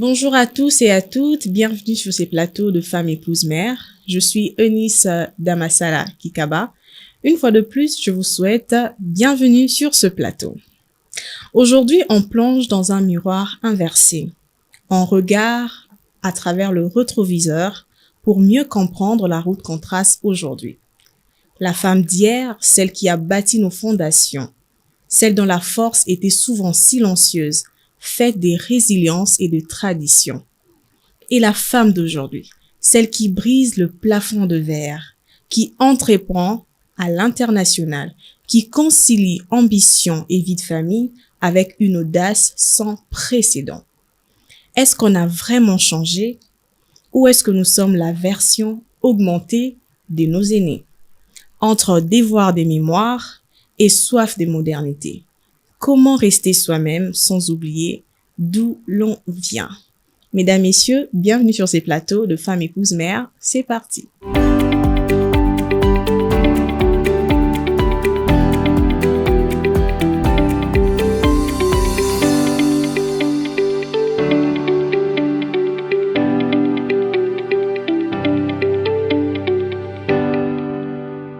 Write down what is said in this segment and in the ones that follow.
Bonjour à tous et à toutes, bienvenue sur ces plateaux de femmes épouses mères. Je suis Eunice Damasala Kikaba. Une fois de plus, je vous souhaite bienvenue sur ce plateau. Aujourd'hui, on plonge dans un miroir inversé. On regarde à travers le rétroviseur pour mieux comprendre la route qu'on trace aujourd'hui. La femme d'hier, celle qui a bâti nos fondations, celle dont la force était souvent silencieuse, faite de résilience et de tradition. Et la femme d'aujourd'hui, celle qui brise le plafond de verre, qui entreprend à l'international, qui concilie ambition et vie de famille avec une audace sans précédent. Est-ce qu'on a vraiment changé ou est-ce que nous sommes la version augmentée de nos aînés? Entre devoir des mémoires et soif de modernité. Comment rester soi-même sans oublier d'où l'on vient? Mesdames, Messieurs, bienvenue sur ces plateaux de femmes épouses mères. C'est parti.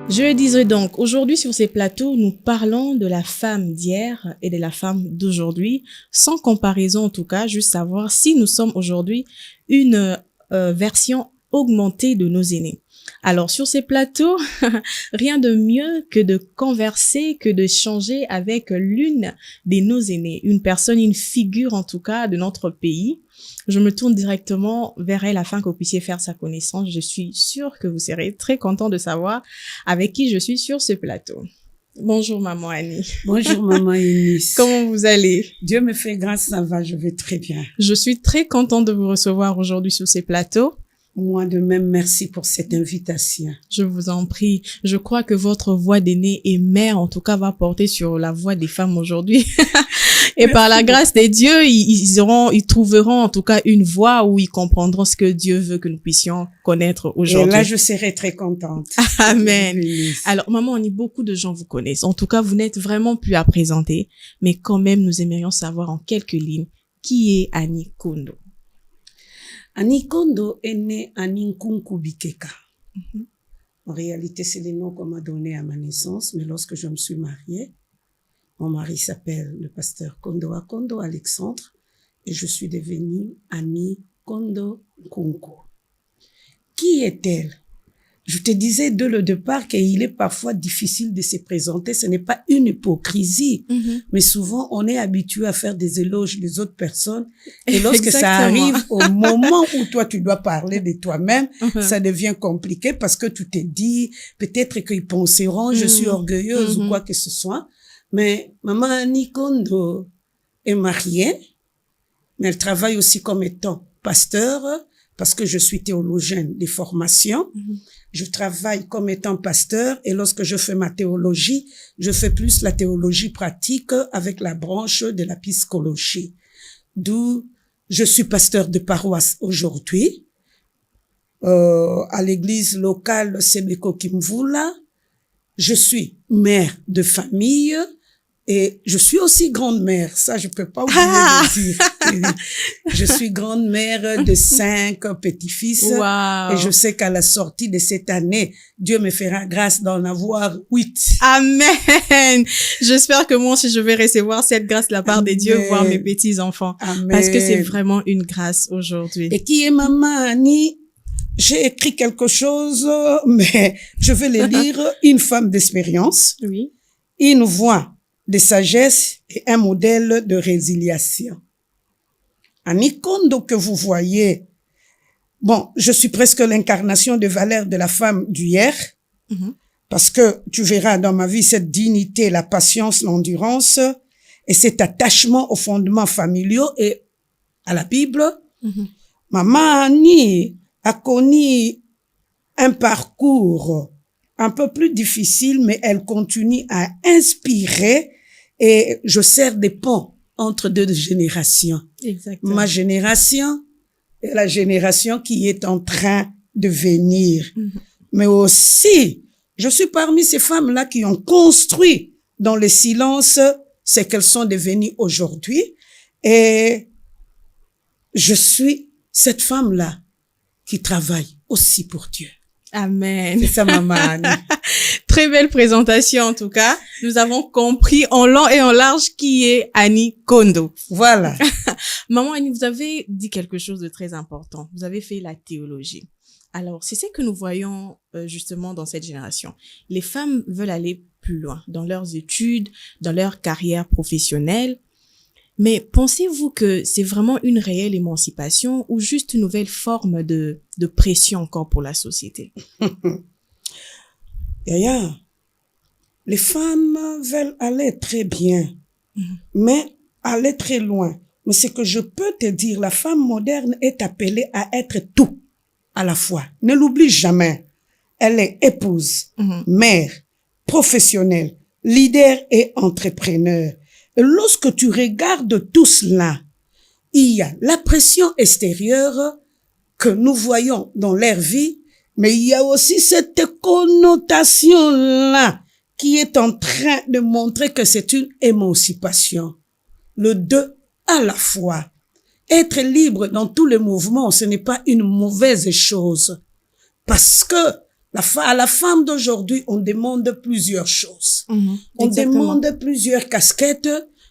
Je le disais donc, aujourd'hui sur ces plateaux, nous parlons de la femme d'hier et de la femme d'aujourd'hui, sans comparaison en tout cas, juste savoir si nous sommes aujourd'hui une version augmentée de nos aînés. Alors sur ces plateaux, rien de mieux que de converser, que de changer avec l'une de nos aînés, une personne, une figure en tout cas de notre pays. Je me tourne directement vers elle afin que vous puissiez faire sa connaissance. Je suis sûre que vous serez très content de savoir avec qui je suis sur ce plateau. Bonjour maman Annie. Bonjour maman Eunice. Comment vous allez? Dieu me fait grâce, ça va, je vais très bien. Je suis très contente de vous recevoir aujourd'hui sur ces plateaux. Moi de même, merci pour cette invitation. Je vous en prie. Je crois que votre voix d'aînée et mère, en tout cas, va porter sur la voix des femmes aujourd'hui. Et par la grâce des dieux, ils trouveront en tout cas une voix où ils comprendront ce que Dieu veut que nous puissions connaître aujourd'hui. Et là, je serai très contente. Amen. Alors, maman, beaucoup de gens vous connaissent. En tout cas, vous n'êtes vraiment plus à présenter. Mais quand même, nous aimerions savoir en quelques lignes qui est Annie Kondo. Annie Kondo est née à Ninkunku Bikeka. En réalité, c'est le nom qu'on m'a donné à ma naissance, mais lorsque je me suis mariée, mon mari s'appelle le pasteur Kondo Alexandre et je suis devenue Annie Kondo Nkunku. Qui est-elle? Je te disais dès le départ qu'il est parfois difficile de se présenter. Ce n'est pas une hypocrisie, mais souvent on est habitué à faire des éloges des autres personnes. Et lorsque ça arrive au moment où toi tu dois parler de toi-même, ça devient compliqué parce que tu te dis peut-être qu'ils penseront je suis orgueilleuse ou quoi que ce soit. Mais maman Annie Kondo est mariée, mais elle travaille aussi comme étant pasteur parce que je suis théologienne de formation. Je travaille comme étant pasteur et lorsque je fais ma théologie, je fais plus la théologie pratique avec la branche de la psychologie. D'où je suis pasteur de paroisse aujourd'hui, à l'église locale Sebeko Kimvula. Je suis mère de famille et je suis aussi grande-mère. Ça, je peux pas oublier de dire. Je suis grande-mère de 5 petits-fils. Wow. Et je sais qu'à la sortie de cette année, Dieu me fera grâce d'en avoir 8. Amen. J'espère que moi aussi, je vais recevoir cette grâce de la part des dieux, voir mes petits-enfants. Amen. Parce que c'est vraiment une grâce aujourd'hui. Et qui est maman Annie? J'ai écrit quelque chose, mais je vais le lire. Une femme d'expérience. Oui. Une voix de sagesse et un modèle de résiliation. Annie Kondo que vous voyez, bon, je suis presque l'incarnation de valeur de la femme d'hier, parce que tu verras dans ma vie cette dignité, la patience, l'endurance et cet attachement aux fondements familiaux et à la Bible. Maman Annie a connu un parcours un peu plus difficile, mais elle continue à inspirer et je sers des ponts entre deux générations. Exactement. Ma génération et la génération qui est en train de venir. Mais aussi, je suis parmi ces femmes-là qui ont construit dans le silence ce qu'elles sont devenues aujourd'hui. Et je suis cette femme-là qui travaille aussi pour Dieu. Amen. C'est ça, maman Annie. Très belle présentation en tout cas. Nous avons compris en long et en large qui est Annie Kondo. Voilà. Maman Annie, vous avez dit quelque chose de très important. Vous avez fait la théologie. Alors, c'est ce que nous voyons justement dans cette génération. Les femmes veulent aller plus loin dans leurs études, dans leur carrière professionnelle. Mais pensez-vous que c'est vraiment une réelle émancipation ou juste une nouvelle forme de pression encore pour la société? Yaya, les femmes veulent aller très bien, mais aller très loin. Mais ce que je peux te dire, la femme moderne est appelée à être tout à la fois. Ne l'oublie jamais. Elle est épouse, mère, professionnelle, leader et entrepreneur. Et lorsque tu regardes tout cela, il y a la pression extérieure que nous voyons dans leur vie, mais il y a aussi cette connotation-là qui est en train de montrer que c'est une émancipation. Le deux à la fois. Être libre dans tous les mouvements, ce n'est pas une mauvaise chose. Parce que à la femme d'aujourd'hui, on demande plusieurs choses. On demande plusieurs casquettes.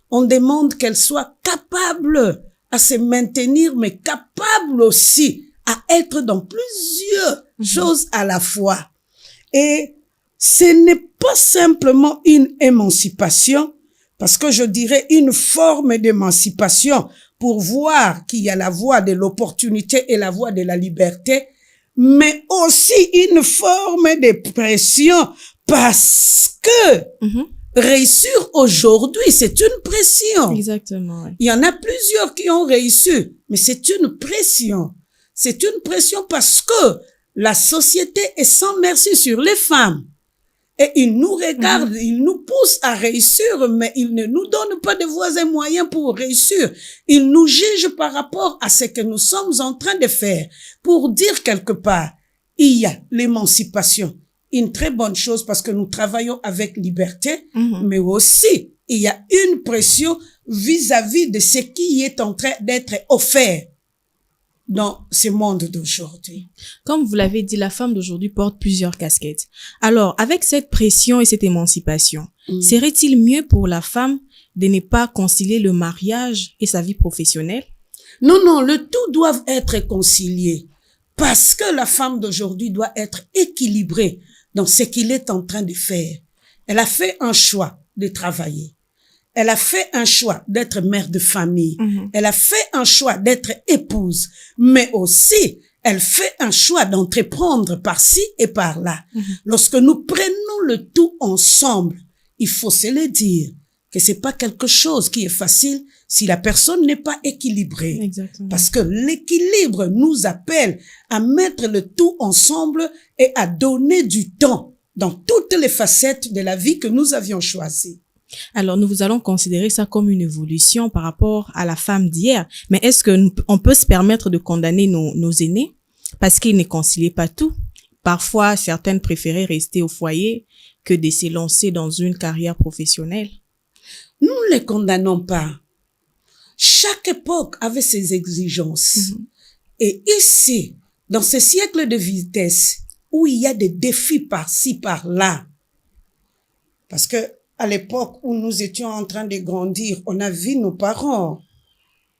On demande qu'elle soit capable à se maintenir, mais capable aussi à être dans plusieurs choses à la fois. Et ce n'est pas simplement une émancipation, parce que je dirais une forme d'émancipation pour voir qu'il y a la voie de l'opportunité et la voie de la liberté, mais aussi une forme de pression parce que réussir aujourd'hui, c'est une pression. Exactement. Ouais. Il y en a plusieurs qui ont réussi, mais c'est une pression. C'est une pression parce que la société est sans merci sur les femmes. Et ils nous regardent, ils nous poussent à réussir, mais ils ne nous donnent pas de voies et moyens pour réussir. Ils nous jugent par rapport à ce que nous sommes en train de faire. Pour dire quelque part, il y a l'émancipation. Une très bonne chose parce que nous travaillons avec liberté, mais aussi il y a une pression vis-à-vis de ce qui est en train d'être offert dans ce monde d'aujourd'hui. Comme vous l'avez dit, la femme d'aujourd'hui porte plusieurs casquettes. Alors, avec cette pression et cette émancipation, serait-il mieux pour la femme de ne pas concilier le mariage et sa vie professionnelle? Non, le tout doit être concilié parce que la femme d'aujourd'hui doit être équilibrée dans ce qu'il est en train de faire. Elle a fait un choix de travailler. Elle a fait un choix d'être mère de famille. Elle a fait un choix d'être épouse. Mais aussi, elle fait un choix d'entreprendre par-ci et par-là. Lorsque nous prenons le tout ensemble, il faut se le dire que c'est pas quelque chose qui est facile si la personne n'est pas équilibrée. Exactement. Parce que l'équilibre nous appelle à mettre le tout ensemble et à donner du temps dans toutes les facettes de la vie que nous avions choisies. Alors, nous allons considérer ça comme une évolution par rapport à la femme d'hier. Mais est-ce que on peut se permettre de condamner nos aînés parce qu'ils ne conciliaient pas tout? Parfois, certaines préféraient rester au foyer que de se lancer dans une carrière professionnelle. Nous ne les condamnons pas. Chaque époque avait ses exigences. Et ici, dans ce siècle de vitesse, où il y a des défis par-ci, par-là, parce que à l'époque où nous étions en train de grandir, on a vu nos parents.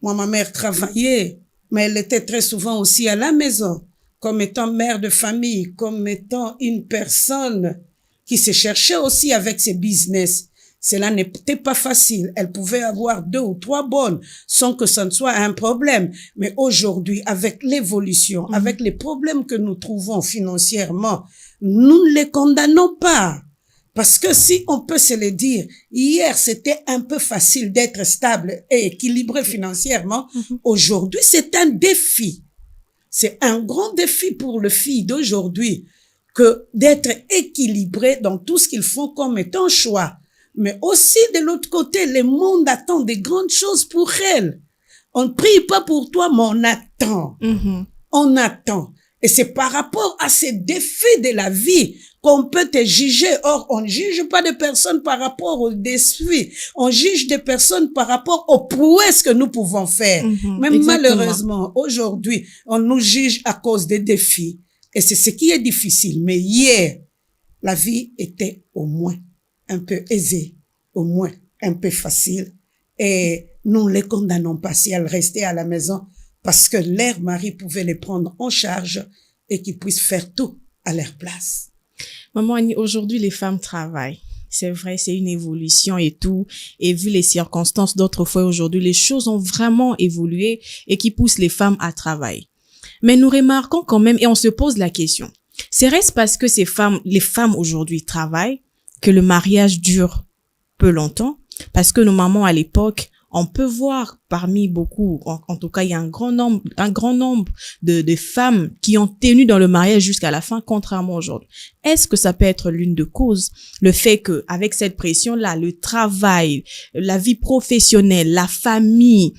Moi, ma mère travaillait, mais elle était très souvent aussi à la maison, comme étant mère de famille, comme étant une personne qui se cherchait aussi avec ses business. Cela n'était pas facile. Elle pouvait avoir 2 ou 3 bonnes sans que ça ne soit un problème. Mais aujourd'hui, avec l'évolution, avec les problèmes que nous trouvons financièrement, nous ne les condamnons pas. Parce que si on peut se le dire, hier c'était un peu facile d'être stable et équilibré financièrement. Aujourd'hui, c'est un défi. C'est un grand défi pour les filles d'aujourd'hui que d'être équilibré dans tout ce qu'ils font comme étant choix. Mais aussi de l'autre côté, le monde attend des grandes choses pour elles. On ne prie pas pour toi, mais on attend. On attend. Et c'est par rapport à ces défis de la vie qu'on peut te juger. Or, on ne juge pas des personnes par rapport aux défis. On juge des personnes par rapport aux prouesses que nous pouvons faire. Mais malheureusement, aujourd'hui, on nous juge à cause des défis. Et c'est ce qui est difficile. Mais hier, la vie était au moins un peu aisée, au moins un peu facile. Et nous ne les condamnons pas si elles restaient à la maison, parce que leur mari pouvait les prendre en charge et qu'ils puissent faire tout à leur place. Maman Annie, aujourd'hui, les femmes travaillent. C'est vrai, c'est une évolution et tout. Et vu les circonstances d'autrefois, aujourd'hui, les choses ont vraiment évolué et qui poussent les femmes à travailler. Mais nous remarquons quand même, et on se pose la question, serait-ce parce que les femmes aujourd'hui travaillent, que le mariage dure peu longtemps? Parce que nos mamans à l'époque, on peut voir parmi beaucoup, en tout cas, il y a un grand nombre de femmes qui ont tenu dans le mariage jusqu'à la fin, contrairement aujourd'hui. Est-ce que ça peut être l'une de causes? Le fait que, avec cette pression-là, le travail, la vie professionnelle, la famille,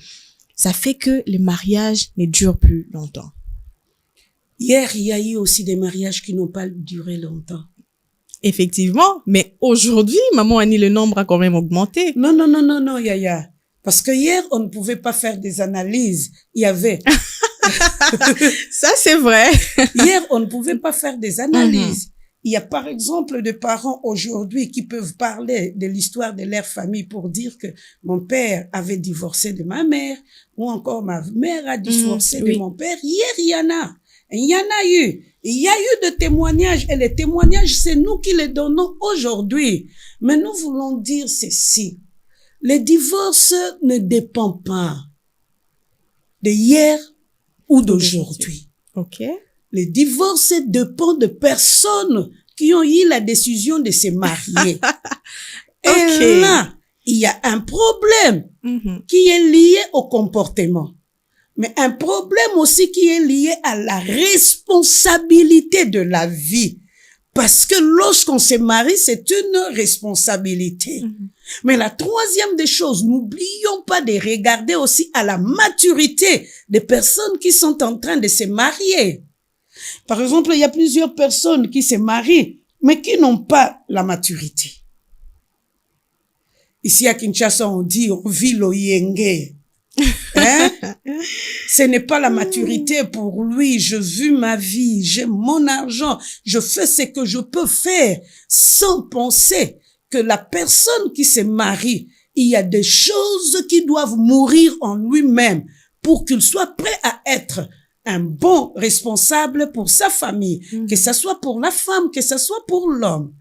ça fait que le mariage ne dure plus longtemps. Hier, il y a eu aussi des mariages qui n'ont pas duré longtemps. Effectivement, mais aujourd'hui, maman Annie, le nombre a quand même augmenté. Non, Yaya. Parce que hier, on ne pouvait pas faire des analyses. Il y avait... Ça, c'est vrai. Hier, on ne pouvait pas faire des analyses. Il y a par exemple des parents aujourd'hui qui peuvent parler de l'histoire de leur famille pour dire que mon père avait divorcé de ma mère, ou encore ma mère a divorcé de mon père. Hier, il y en a. Il y en a eu. Il y a eu de témoignages, et les témoignages, c'est nous qui les donnons aujourd'hui. Mais nous voulons dire ceci. Les divorces ne dépendent pas de hier ou d'aujourd'hui. Ok. Les divorces dépendent de personnes qui ont eu la décision de se marier. Et là, il y a un problème qui est lié au comportement. Mais un problème aussi qui est lié à la responsabilité de la vie. Parce que lorsqu'on se marie, c'est une responsabilité. Mais la troisième des choses, n'oublions pas de regarder aussi à la maturité des personnes qui sont en train de se marier. Par exemple, il y a plusieurs personnes qui se marient, mais qui n'ont pas la maturité. Ici à Kinshasa, on dit, on vit l'oyenge. Hein? Ce n'est pas la maturité pour lui. Je vis ma vie, j'ai mon argent, je fais ce que je peux faire sans penser que la personne qui se marie, il y a des choses qui doivent mourir en lui-même pour qu'il soit prêt à être un bon responsable pour sa famille, que ce soit pour la femme, que ce soit pour l'homme.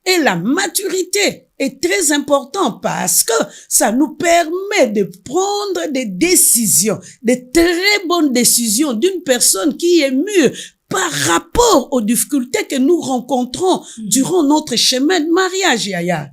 Et la maturité est très importante parce que ça nous permet de prendre des décisions, des très bonnes décisions d'une personne qui est mûre par rapport aux difficultés que nous rencontrons durant notre chemin de mariage, Yaya.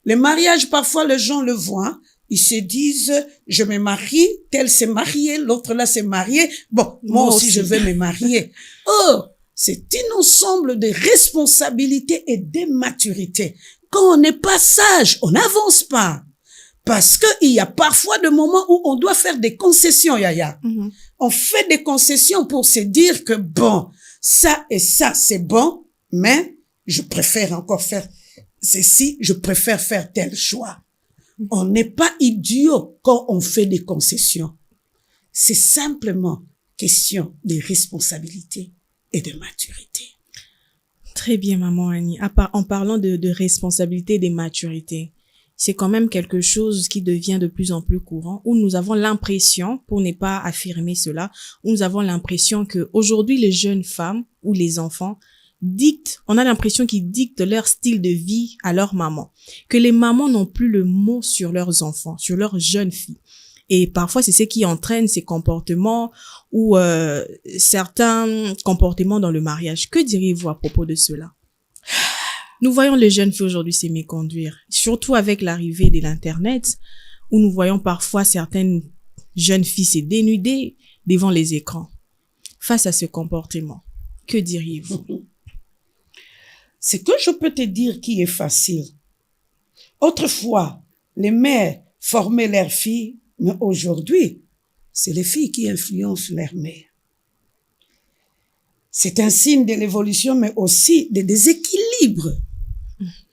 Le mariage, parfois, les gens le voient. Ils se disent, je me marie, tel s'est marié, l'autre là s'est marié. Bon, moi aussi, je vais me marier. Oh! C'est un ensemble de responsabilités et de maturité. Quand on n'est pas sage, on n'avance pas. Parce que il y a parfois des moments où on doit faire des concessions, Yaya. On fait des concessions pour se dire que bon, ça et ça, c'est bon, mais je préfère encore faire ceci, je préfère faire tel choix. On n'est pas idiot quand on fait des concessions. C'est simplement question de responsabilité et de maturité. Très bien, maman Annie. En parlant de responsabilité et de maturité, c'est quand même quelque chose qui devient de plus en plus courant, où nous avons l'impression, pour ne pas affirmer cela, où nous avons l'impression que aujourd'hui les jeunes femmes ou les enfants on a l'impression qu'ils dictent leur style de vie à leur maman, que les mamans n'ont plus le mot sur leurs enfants, sur leurs jeunes filles. Et parfois, c'est ce qui entraîne ces comportements ou certains comportements dans le mariage. Que diriez-vous à propos de cela? Nous voyons les jeunes filles aujourd'hui s'aimer conduire, surtout avec l'arrivée de l'Internet, où nous voyons parfois certaines jeunes filles se dénuder devant les écrans. Face à ce comportement, que diriez-vous? Ce que je peux te dire qui est facile. Autrefois, les mères formaient leurs filles, mais aujourd'hui, c'est les filles qui influencent leurs mères. c'est un signe de l'évolution, mais aussi de déséquilibre.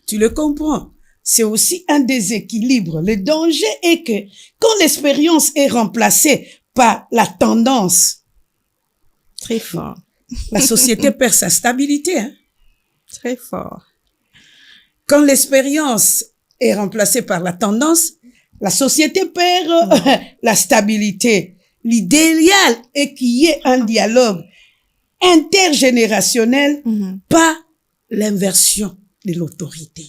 Tu le comprends? C'est aussi un déséquilibre. Le danger est que quand l'expérience est remplacée par la tendance, Très fort. la société perd sa stabilité. Hein? Très fort. Quand l'expérience est remplacée par la tendance, la société perd la stabilité. L'idéal est qu'il y ait un dialogue intergénérationnel, pas l'inversion de l'autorité.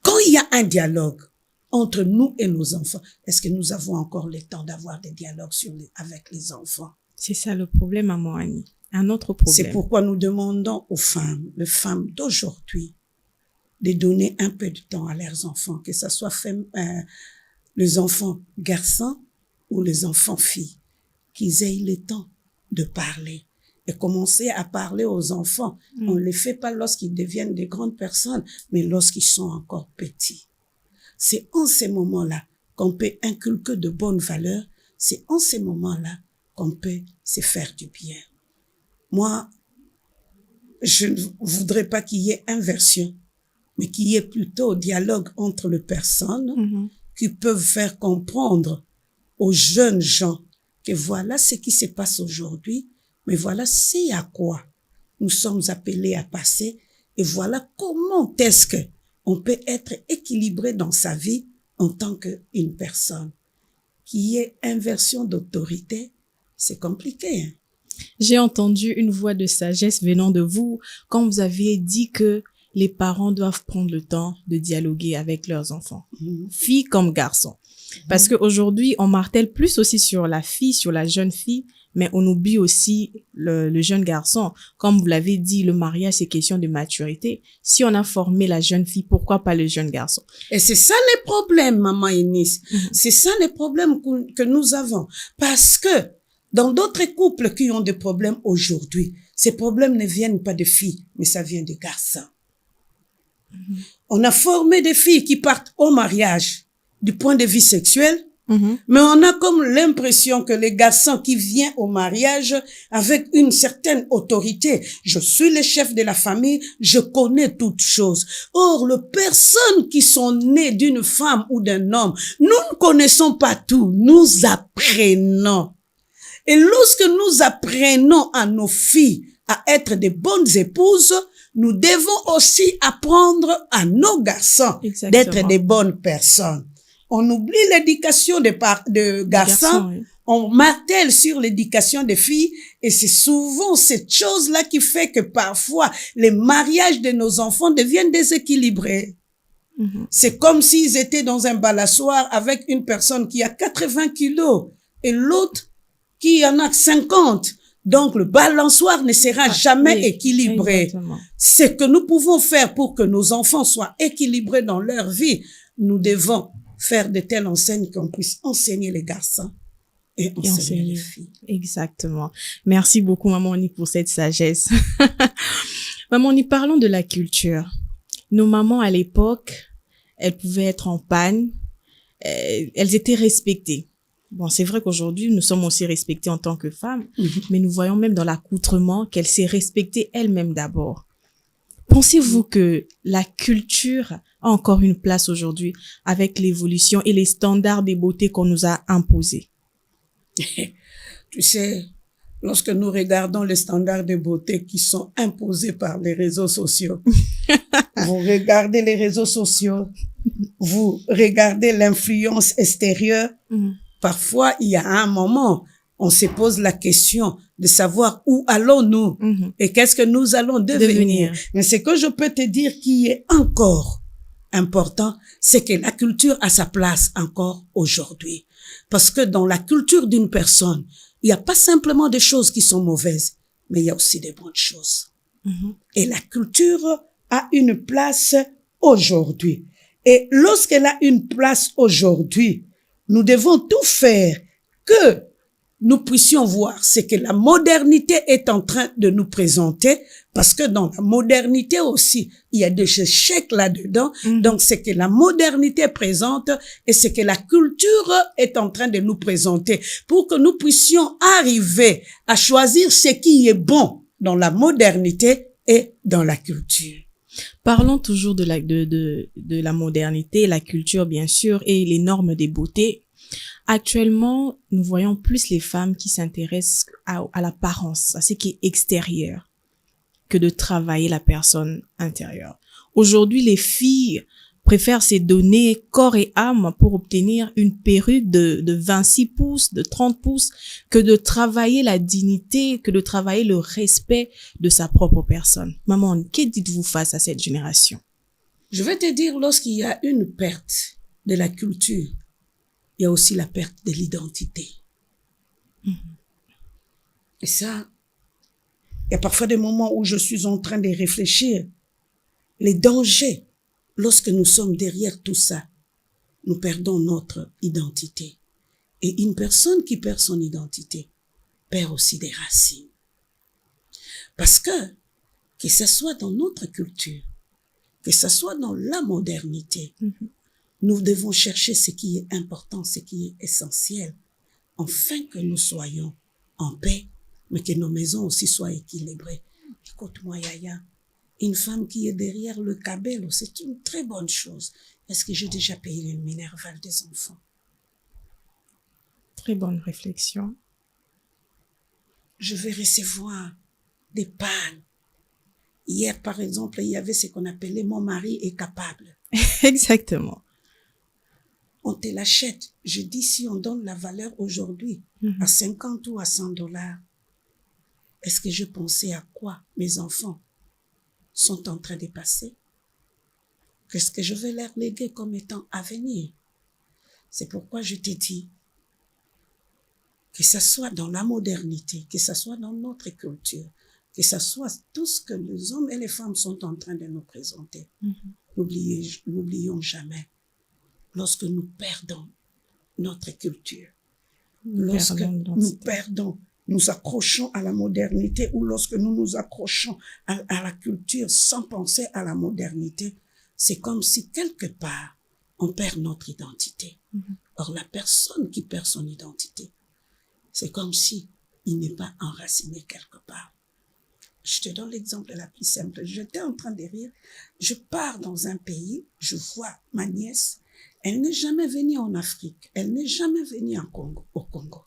Quand il y a un dialogue entre nous et nos enfants, est-ce que nous avons encore le temps d'avoir des dialogues avec les enfants? C'est ça le problème, maman Annie. Un autre problème. C'est pourquoi nous demandons aux femmes, les femmes d'aujourd'hui, de donner un peu de temps à leurs enfants, que ce soit les enfants garçons ou les enfants filles, qu'ils aient le temps de parler et commencer à parler aux enfants. On ne le fait pas lorsqu'ils deviennent des grandes personnes, mais lorsqu'ils sont encore petits. C'est en ces moments-là qu'on peut inculquer de bonnes valeurs, c'est en ces moments-là qu'on peut se faire du bien. Moi, je ne voudrais pas qu'il y ait inversion, mais qu'il y ait plutôt dialogue entre les personnes qui peuvent faire comprendre aux jeunes gens que voilà ce qui se passe aujourd'hui, mais voilà c'est à quoi nous sommes appelés à passer et voilà comment est-ce que on peut être équilibré dans sa vie en tant qu'une personne. Qu'il y ait inversion d'autorité, c'est compliqué. Hein? J'ai entendu une voix de sagesse venant de vous quand vous aviez dit que les parents doivent prendre le temps de dialoguer avec leurs enfants, filles comme garçons. Parce qu'aujourd'hui, on martèle plus aussi sur la fille, sur la jeune fille, mais on oublie aussi le jeune garçon. Comme vous l'avez dit, le mariage, c'est question de maturité. Si on a formé la jeune fille, pourquoi pas le jeune garçon? Et c'est ça les problèmes, maman Eunice. C'est ça les problèmes que nous avons. Parce que dans d'autres couples qui ont des problèmes aujourd'hui, ces problèmes ne viennent pas de filles, mais ça vient de garçons. On a formé des filles qui partent au mariage du point de vue sexuel, mais on a comme l'impression que les garçons qui viennent au mariage avec une certaine autorité, je suis le chef de la famille, je connais toutes choses. Or, les personnes qui sont nées d'une femme ou d'un homme, nous ne connaissons pas tout, nous apprenons. Et lorsque nous apprenons à nos filles à être de bonnes épouses, nous devons aussi apprendre à nos garçons d'être des bonnes personnes. On oublie l'éducation de garçons, oui. On martèle sur l'éducation des filles et c'est souvent cette chose-là qui fait que parfois les mariages de nos enfants deviennent déséquilibrés. C'est comme s'ils étaient dans un balançoire avec une personne qui a 80 kilos et l'autre qui en a 50. Donc, le balançoire ne sera jamais équilibré. Exactement. Ce que nous pouvons faire pour que nos enfants soient équilibrés dans leur vie, nous devons faire de telles enseignes qu'on puisse enseigner les garçons et enseigner les filles. Exactement. Merci beaucoup, Maman Oni, pour cette sagesse. Maman Oni, parlons de la culture. Nos mamans, à l'époque, elles pouvaient être en panne. Elles étaient respectées. Bon, c'est vrai qu'aujourd'hui, nous sommes aussi respectées en tant que femmes, mais nous voyons même dans l'accoutrement qu'elle s'est respectée elle-même d'abord. Pensez-vous que la culture a encore une place aujourd'hui avec l'évolution et les standards de beauté qu'on nous a imposés? Tu sais, lorsque nous regardons les standards de beauté qui sont imposés par les réseaux sociaux, vous regardez les réseaux sociaux, vous regardez l'influence extérieure, parfois, il y a un moment, on se pose la question de savoir où allons-nous et qu'est-ce que nous allons devenir. Mais ce que je peux te dire qui est encore important, c'est que la culture a sa place encore aujourd'hui. Parce que dans la culture d'une personne, il n'y a pas simplement des choses qui sont mauvaises, mais il y a aussi des bonnes choses. Et la culture a une place aujourd'hui. Et lorsqu'elle a une place aujourd'hui, nous devons tout faire que nous puissions voir ce que la modernité est en train de nous présenter, parce que dans la modernité aussi, il y a des échecs là-dedans. Donc, c'est que la modernité présente et c'est que la culture est en train de nous présenter pour que nous puissions arriver à choisir ce qui est bon dans la modernité et dans la culture. Parlons toujours de la modernité, la culture bien sûr et les normes des beautés. Actuellement, nous voyons plus les femmes qui s'intéressent à l'apparence, à ce qui est extérieur, que de travailler la personne intérieure. Aujourd'hui, les filles préfèrent se donner corps et âme pour obtenir une perruque de 26 pouces, de 30 pouces, que de travailler la dignité, que de travailler le respect de sa propre personne. Maman, que dites-vous face à cette génération? Je vais te dire, lorsqu'il y a une perte de la culture, il y a aussi la perte de l'identité. Et ça, il y a parfois des moments où je suis en train de réfléchir. Les dangers, lorsque nous sommes derrière tout ça, nous perdons notre identité. Et une personne qui perd son identité perd aussi des racines. Parce que ce soit dans notre culture, que ce soit dans la modernité, nous devons chercher ce qui est important, ce qui est essentiel, afin que nous soyons en paix, mais que nos maisons aussi soient équilibrées. Écoute-moi, Yaya, une femme qui est derrière le cabello, c'est une très bonne chose. Est-ce que j'ai déjà payé le minerval des enfants? Très bonne réflexion. Je vais recevoir des pannes. Hier, par exemple, il y avait ce qu'on appelait « mon mari est capable ». Exactement. On te l'achète. Je dis, si on donne la valeur aujourd'hui à 50 ou à 100 $, est-ce que je pensais à quoi mes enfants sont en train de passer? Qu'est-ce que je vais leur léguer comme étant à venir? C'est pourquoi je te dis, que ce soit dans la modernité, que ce soit dans notre culture, que ce soit tout ce que les hommes et les femmes sont en train de nous présenter, n'oublions jamais, lorsque nous perdons notre culture, lorsque nous perdons, nous accrochons à la modernité ou lorsque nous nous accrochons à la culture sans penser à la modernité, c'est comme si quelque part, on perd notre identité. Or, la personne qui perd son identité, c'est comme si il n'est pas enraciné quelque part. Je te donne l'exemple la plus simple. J'étais en train de rire. Je pars dans un pays, je vois ma nièce. Elle n'est jamais venue en Afrique. Elle n'est jamais venue au Congo.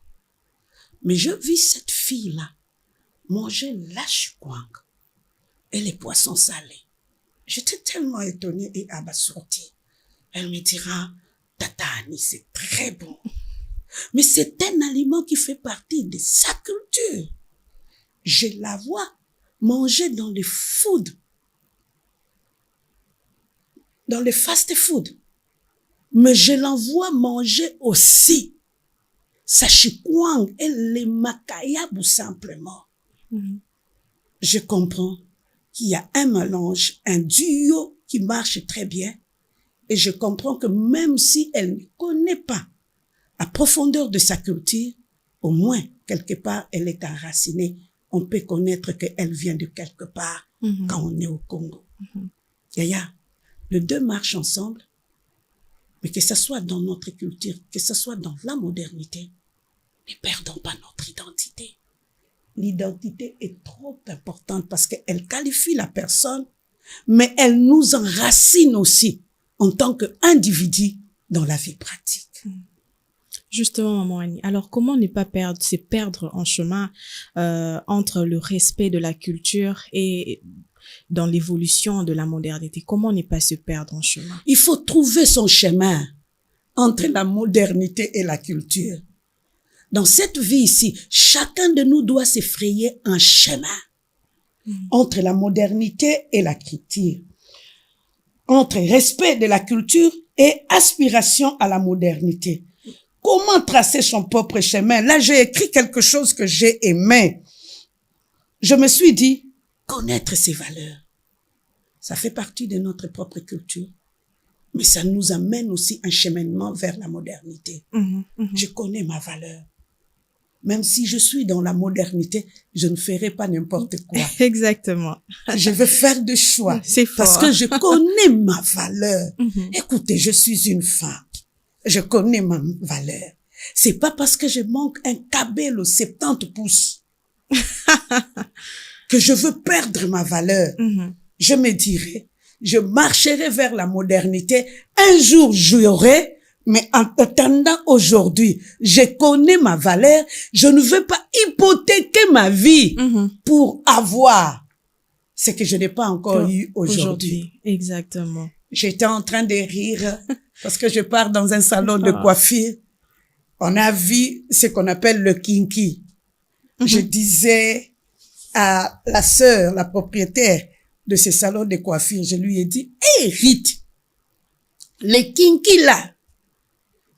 Mais je vis cette fille-là manger la chukwang et les poissons salés. J'étais tellement étonnée et abasourdie. Elle me dira, Tata Annie, c'est très bon. Mais c'est un aliment qui fait partie de sa culture. Je la vois manger dans les food, dans le fast-food. Mais je l'envoie manger aussi sa chikwang et les makayabou simplement. Je comprends qu'il y a un mélange, un duo qui marche très bien. Et je comprends que même si elle ne connaît pas la profondeur de sa culture, au moins, quelque part, elle est enracinée. On peut connaître qu'elle vient de quelque part quand on est au Congo. Yaya, les deux marchent ensemble, mais que ce soit dans notre culture, que ce soit dans la modernité, ne perdons pas notre identité. L'identité est trop importante parce qu'elle qualifie la personne, mais elle nous enracine aussi en tant qu'individu dans la vie pratique. Justement, maman Annie, alors comment ne pas se perdre en chemin entre le respect de la culture et dans l'évolution de la modernité? Comment ne pas se perdre en chemin? Il faut trouver son chemin entre la modernité et la culture. Dans cette vie ici, chacun de nous doit se frayer un chemin entre la modernité et la culture, entre respect de la culture et aspiration à la modernité. Comment tracer son propre chemin? Là, j'ai écrit quelque chose que j'ai aimé. Je me suis dit, connaître ses valeurs, ça fait partie de notre propre culture, mais ça nous amène aussi un cheminement vers la modernité. Je connais ma valeur. Même si je suis dans la modernité, je ne ferai pas n'importe quoi. Exactement. Je vais faire des choix. C'est fort. Parce que je connais ma valeur. Écoutez, je suis une femme. Je connais ma valeur. C'est pas parce que je manque un cabello 70 pouces que je veux perdre ma valeur, je me dirais, je marcherai vers la modernité. Un jour, j'aurai, mais en attendant aujourd'hui, je connais ma valeur. Je ne veux pas hypothéquer ma vie pour avoir ce que je n'ai pas encore eu aujourd'hui. Exactement. J'étais en train de rire parce que je pars dans un salon de coiffure. On a vu ce qu'on appelle le kinky. Je disais à la sœur, la propriétaire de ce salon de coiffure, je lui ai dit, hey Rite, les kinky là,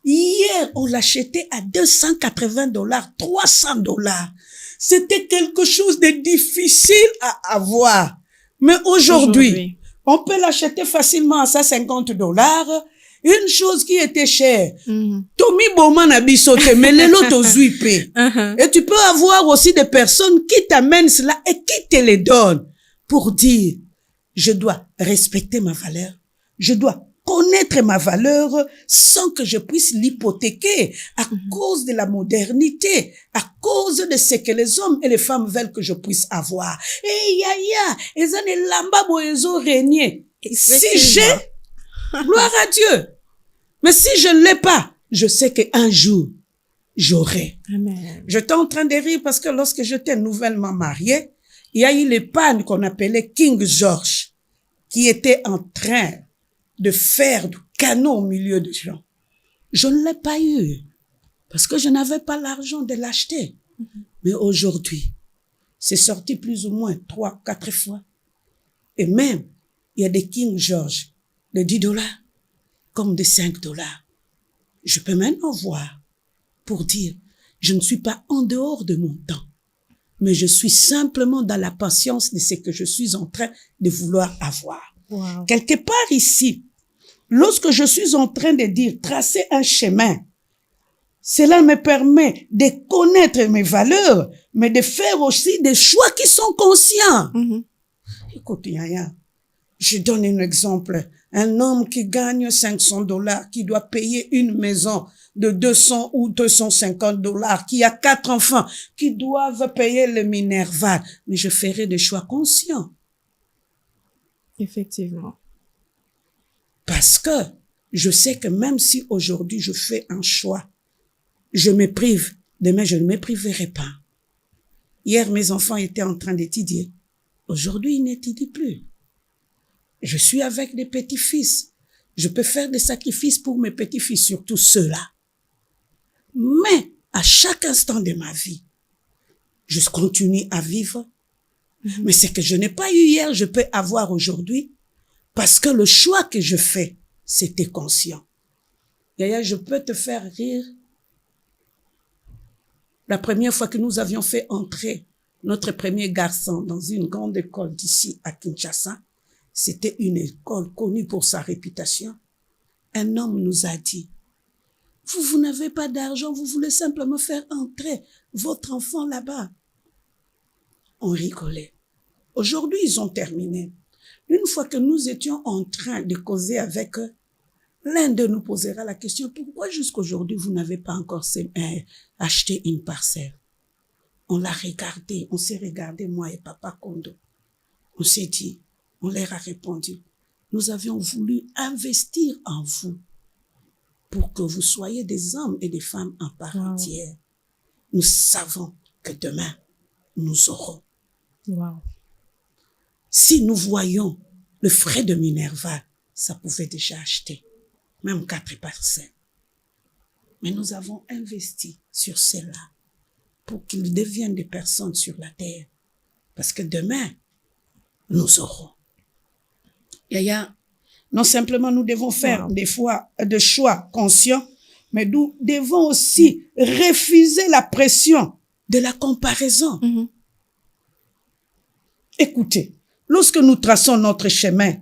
hier on l'achetait à $280, $300. C'était quelque chose de difficile à avoir. Mais aujourd'hui, on peut l'acheter facilement à $150. Une chose qui était chère. Tommy Bowman a bisoté, mais lelo tozui pe. Et tu peux avoir aussi des personnes qui t'amènent cela et qui te les donnent pour dire, je dois respecter ma valeur, je dois connaître ma valeur sans que je puisse l'hypothéquer à cause de la modernité, à cause de ce que les hommes et les femmes veulent que je puisse avoir. Et ils ont des lamba boezo régné. Si j'ai, gloire à Dieu. Mais si je ne l'ai pas, je sais qu'un jour, j'aurai. Amen. J'étais en train de rire parce que lorsque j'étais nouvellement mariée, il y a eu les pannes qu'on appelait King George, qui était en train de faire du canon au milieu des gens. Je ne l'ai pas eu parce que je n'avais pas l'argent de l'acheter. Mais aujourd'hui, c'est sorti plus ou moins 3, 4 fois. Et même, il y a des King George de $10 comme de $5. Je peux maintenant voir pour dire, je ne suis pas en dehors de mon temps, mais je suis simplement dans la patience de ce que je suis en train de vouloir avoir. Wow. Quelque part ici, lorsque je suis en train de dire tracer un chemin, cela me permet de connaître mes valeurs, mais de faire aussi des choix qui sont conscients. Écoute, Yaya, je donne un exemple. Un homme qui gagne $500, qui doit payer une maison de 200 ou $250, qui a 4 enfants, qui doivent payer le Minerval. Mais je ferai des choix conscients. Effectivement. Parce que je sais que même si aujourd'hui je fais un choix, je me prive, demain je ne me priverai pas. Hier, mes enfants étaient en train d'étudier. Aujourd'hui, ils n'étudient plus. Je suis avec des petits-fils. Je peux faire des sacrifices pour mes petits-fils, surtout ceux-là. Mais à chaque instant de ma vie, je continue à vivre. Mais ce que je n'ai pas eu hier, je peux avoir aujourd'hui parce que le choix que je fais, c'était conscient. Yaya, je peux te faire rire. La première fois que nous avions fait entrer notre premier garçon dans une grande école d'ici à Kinshasa, c'était une école connue pour sa réputation. Un homme nous a dit, vous n'avez pas d'argent, vous voulez simplement faire entrer votre enfant là-bas. On rigolait. Aujourd'hui, ils ont terminé. Une fois que nous étions en train de causer avec eux, l'un d'eux nous posera la question, pourquoi jusqu'aujourd'hui vous n'avez pas encore acheté une parcelle? On l'a regardé, on s'est regardé, moi et Papa Kondo. On s'est dit, on leur a répondu, nous avions voulu investir en vous pour que vous soyez des hommes et des femmes en part entière. Nous savons que demain, nous aurons. Wow. Si nous voyons le frais de Minerva, ça pouvait déjà acheter, même 4 parcelles. Mais nous avons investi sur cela pour qu'ils deviennent des personnes sur la terre. Parce que demain, nous aurons. Yaya, non simplement nous devons faire des fois des choix conscients, mais nous devons aussi refuser la pression de la comparaison. Écoutez, lorsque nous traçons notre chemin,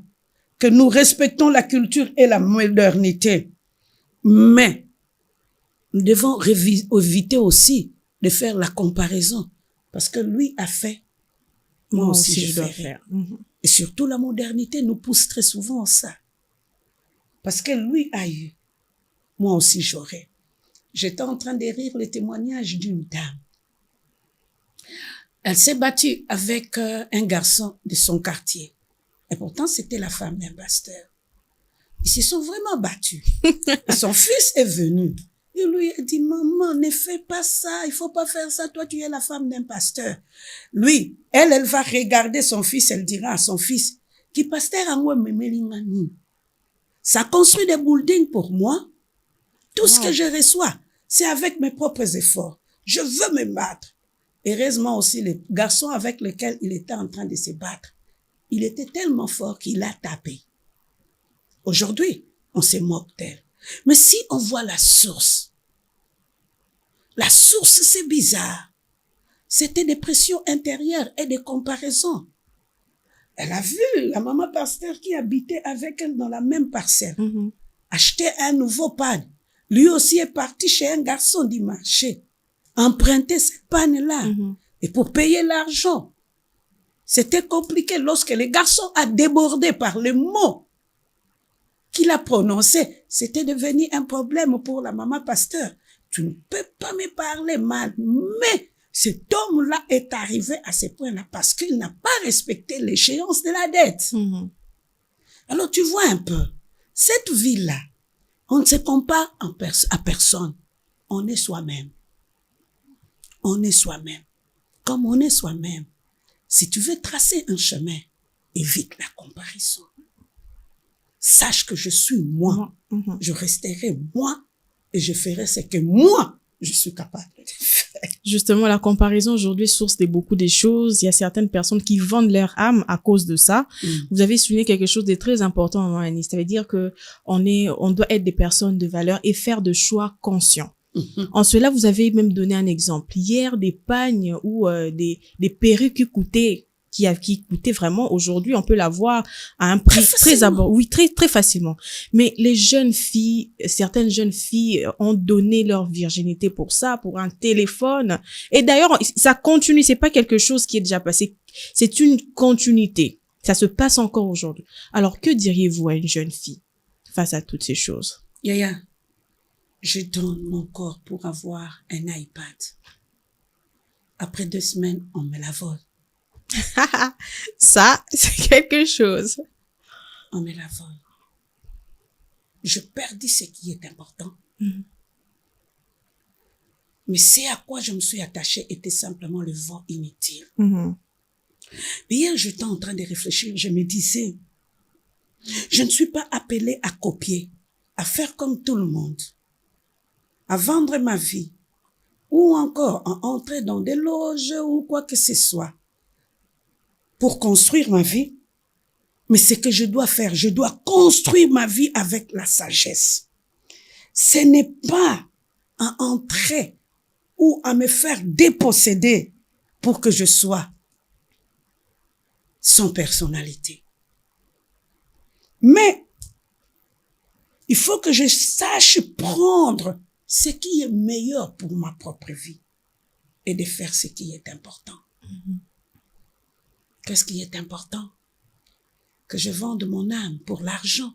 que nous respectons la culture et la modernité, mais nous devons éviter aussi de faire la comparaison, parce que lui a fait, moi aussi je dois faire. Et surtout la modernité nous pousse très souvent à ça. Parce que lui a eu, moi aussi j'aurai. J'étais en train de lire le témoignage d'une dame. Elle s'est battue avec un garçon de son quartier. Et pourtant, c'était la femme d'un pasteur. Ils se sont vraiment battus. Et son fils est venu. Il lui a dit, maman, ne fais pas ça, il faut pas faire ça, toi tu es la femme d'un pasteur. Lui, elle va regarder son fils, elle dira à son fils, qui pasteur en moi me ça construit des buildings pour moi. Tout ce que je reçois, c'est avec mes propres efforts. Je veux me battre. Heureusement aussi, les garçons avec lesquels il était en train de se battre, il était tellement fort qu'il a tapé. Aujourd'hui, on se moque d'elle. Mais si on voit la source, c'est bizarre. C'était des pressions intérieures et des comparaisons. Elle a vu la maman pasteur qui habitait avec elle dans la même parcelle, acheter un nouveau panne. Lui aussi est parti chez un garçon du marché, emprunter cette panne-là, et pour payer l'argent. C'était compliqué lorsque le garçon a débordé par les mots qu'il a prononcé, c'était devenu un problème pour la maman pasteur. Tu ne peux pas me parler mal, mais cet homme-là est arrivé à ce point-là parce qu'il n'a pas respecté l'échéance de la dette. Alors tu vois un peu, cette vie-là, on ne se compare à personne. On est soi-même. On est soi-même. Comme on est soi-même, si tu veux tracer un chemin, évite la comparaison. Sache que je suis moi. Je resterai moi et je ferai ce que moi, je suis capable de faire. Justement, la comparaison aujourd'hui source de beaucoup de choses. Il y a certaines personnes qui vendent leur âme à cause de ça. Vous avez souligné quelque chose de très important, Anis. Ça veut dire que on doit être des personnes de valeur et faire de choix conscients. En cela, vous avez même donné un exemple. Hier, des pagnes ou des perruques qui coûtait vraiment, aujourd'hui, on peut l'avoir à un prix très facilement. Mais les jeunes filles, certaines jeunes filles ont donné leur virginité pour ça, pour un téléphone. Et d'ailleurs, ça continue, c'est pas quelque chose qui est déjà passé. C'est une continuité. Ça se passe encore aujourd'hui. Alors, que diriez-vous à une jeune fille face à toutes ces choses? Yaya, je donne mon corps pour avoir un iPad. Après 2 semaines, on me la vole. Ça, c'est quelque chose. On me la vole. Je perdis ce qui est important. Mais c'est à quoi je me suis attachée était simplement le vol inutile. Mais hier, j'étais en train de réfléchir, je me disais, je ne suis pas appelée à copier, à faire comme tout le monde, à vendre ma vie, ou encore à entrer dans des loges ou quoi que ce soit, pour construire ma vie. Mais ce que je dois faire, je dois construire ma vie avec la sagesse. Ce n'est pas à entrer ou à me faire déposséder pour que je sois sans personnalité. Mais il faut que je sache prendre ce qui est meilleur pour ma propre vie et de faire ce qui est important. Qu'est-ce qui est important? Que je vende mon âme pour l'argent.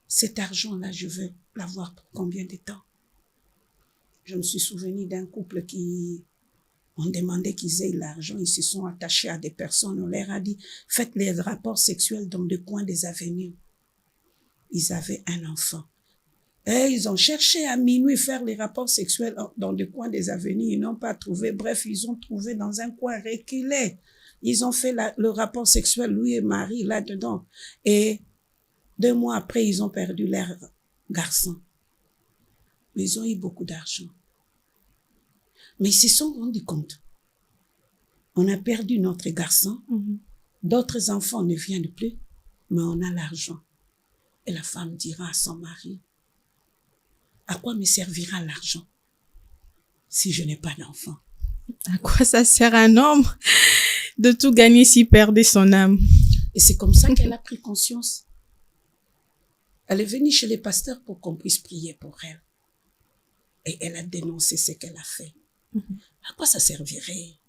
Cet argent-là, je veux l'avoir pour combien de temps? Je me suis souvenu d'un couple qui ont demandé qu'ils aient l'argent. Ils se sont attachés à des personnes. On leur a dit, faites les rapports sexuels dans des coins des avenues. Ils avaient un enfant. Et ils ont cherché à minuit faire les rapports sexuels dans des coins des avenues. Ils n'ont pas trouvé. Bref, ils ont trouvé dans un coin reculé. Ils ont fait le rapport sexuel, lui et Marie, là-dedans. Et 2 mois après, ils ont perdu leur garçon. Mais ils ont eu beaucoup d'argent. Mais ils se sont rendus compte. On a perdu notre garçon. D'autres enfants ne viennent plus, mais on a l'argent. Et la femme dira à son mari, à quoi me servira l'argent si je n'ai pas d'enfant? À quoi ça sert un homme de tout gagner s'il perdait son âme? Et c'est comme ça qu'elle a pris conscience. Elle est venue chez les pasteurs pour qu'on puisse prier pour elle. Et elle a dénoncé ce qu'elle a fait. À quoi ça servirait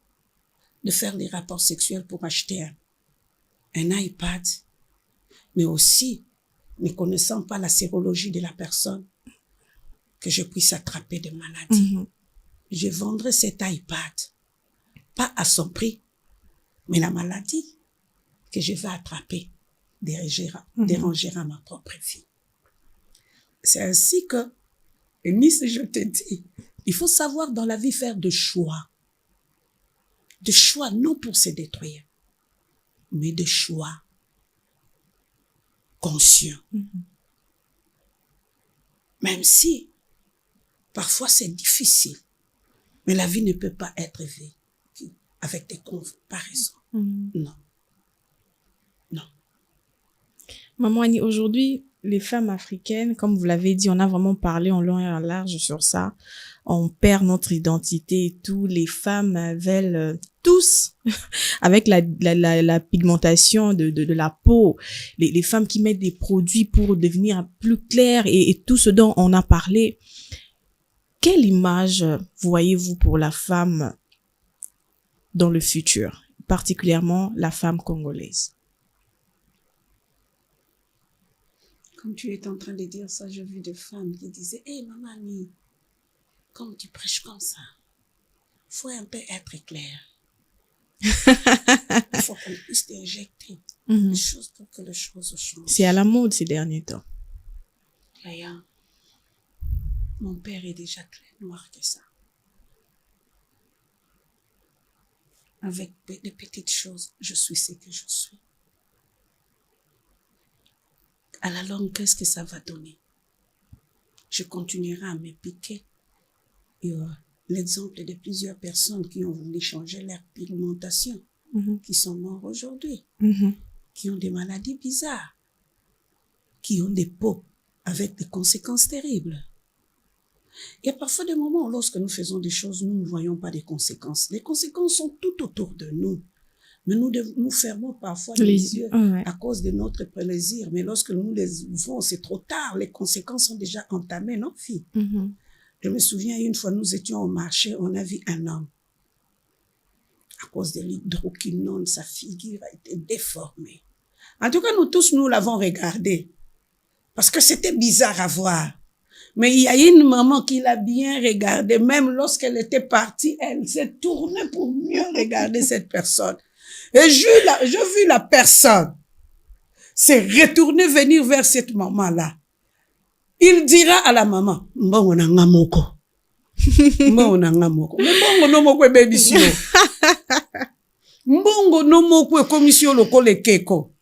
de faire des rapports sexuels pour acheter un iPad, mais aussi, ne connaissant pas la sérologie de la personne, que je puisse attraper des maladies. Je vendrai cet iPad pas à son prix, mais la maladie que je vais attraper dérangera ma propre vie. C'est ainsi que, Nice, je te dis, il faut savoir dans la vie faire de choix. De choix non pour se détruire, mais de choix conscients. Même si, parfois c'est difficile, mais la vie ne peut pas être vécue avec des comparaisons. Non. Non. Maman Annie, aujourd'hui, les femmes africaines, comme vous l'avez dit, on a vraiment parlé en long et en large sur ça. On perd notre identité et tout. Les femmes veulent tous, avec la pigmentation de la peau, les femmes qui mettent des produits pour devenir plus claires et tout ce dont on a parlé. Quelle image voyez-vous pour la femme dans le futur, particulièrement la femme congolaise? Comme tu es en train de dire ça, j'ai vu des femmes qui disaient « Hey, maman Annie, comme tu prêches comme ça, il faut un peu être clair. Il faut qu'on puisse t'injecter des choses pour que les choses changent. » C'est à la mode ces derniers temps. D'ailleurs, mon père est déjà très noir que ça. Avec des petites choses, je suis ce que je suis. À la longue, qu'est-ce que ça va donner? Je continuerai à me piquer. Il y aura l'exemple de plusieurs personnes qui ont voulu changer leur pigmentation, qui sont morts aujourd'hui, qui ont des maladies bizarres, qui ont des peaux avec des conséquences terribles. Il y a parfois des moments où lorsque nous faisons des choses, nous ne voyons pas des conséquences. Les conséquences sont tout autour de nous. Mais nous fermons parfois les yeux à cause de notre plaisir. Mais lorsque nous les ouvrons, c'est trop tard. Les conséquences sont déjà entamées, non, fille? Je me souviens, une fois, nous étions au marché, on a vu un homme. À cause de l'hydroquinone, sa figure a été déformée. En tout cas, nous tous, nous l'avons regardé. Parce que c'était bizarre à voir. Mais il y a une maman qui l'a bien regardé. Même lorsqu'elle était partie, elle s'est tournée pour mieux regarder cette personne. Et je vis la personne s'est retournée venir vers cette maman-là. Il dira à la maman, mbongo na ngamoko. Mbongo na ngamoko. Mais mbongo no moko baby sio. Mbongo no moko commission lokole keko.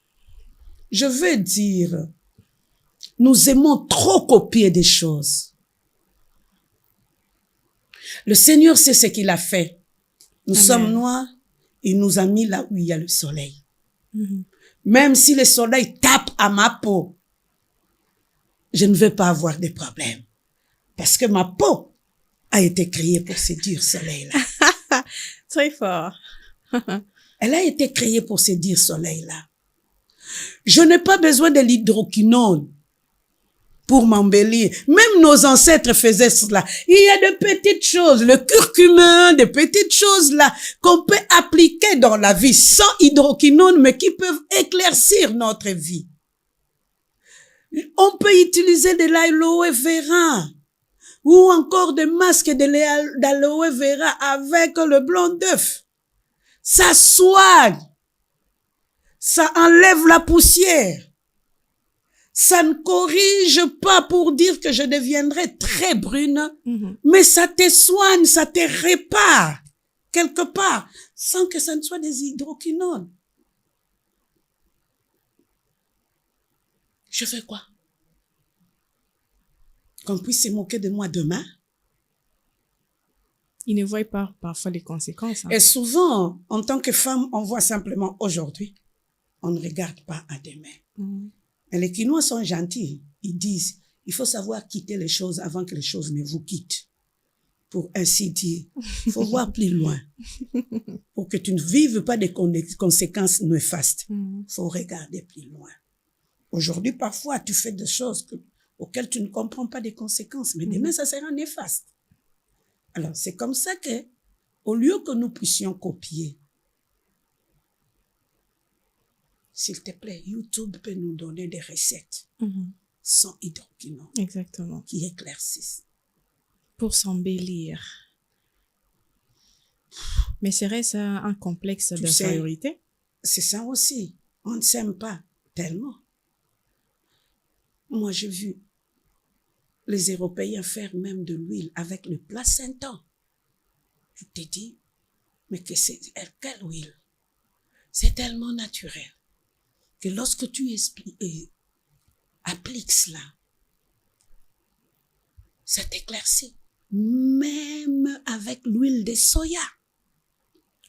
Je veux dire, nous aimons trop copier des choses. Le Seigneur sait ce qu'il a fait. Nous sommes noirs, il nous a mis là où il y a le soleil. Même si le soleil tape à ma peau, je ne vais pas avoir de problème. Parce que ma peau a été créée pour ce dur soleil-là. Très fort. Elle a été créée pour ce dur soleil-là. Je n'ai pas besoin de l'hydroquinone pour m'embellir. Même nos ancêtres faisaient cela. Il y a de petites choses, le curcuma, de petites choses là qu'on peut appliquer dans la vie sans hydroquinone, mais qui peuvent éclaircir notre vie. On peut utiliser de l'aloe vera ou encore des masques d'aloe vera avec le blanc d'œuf. Ça soigne. Ça enlève la poussière. Ça ne corrige pas pour dire que je deviendrai très brune, mais ça te soigne, ça te répare quelque part, sans que ça ne soit des hydroquinones. Je fais quoi? Qu'on puisse se moquer de moi demain? Ils ne voient pas parfois les conséquences. Et souvent, en tant que femme, on voit simplement aujourd'hui. On ne regarde pas à demain. Et les Quinois sont gentils. Ils disent, il faut savoir quitter les choses avant que les choses ne vous quittent. Pour ainsi dire, il faut voir plus loin. Pour que tu ne vives pas des conséquences néfastes. Il faut regarder plus loin. Aujourd'hui, parfois, tu fais des choses auxquelles tu ne comprends pas des conséquences. Mais demain, ça sera néfaste. Alors, c'est comme ça que, au lieu que nous puissions copier, s'il te plaît, YouTube peut nous donner des recettes sans hydroquinone. Exactement. Qui éclaircissent. Pour s'embellir. Mais serait-ce un complexe d'infériorité? C'est ça aussi. On ne s'aime pas tellement. Moi, j'ai vu les Européens faire même de l'huile avec le placenta. Tu te dis, mais quelle huile? C'est tellement naturel que lorsque tu appliques cela, ça t'éclaircit. Même avec l'huile de soya.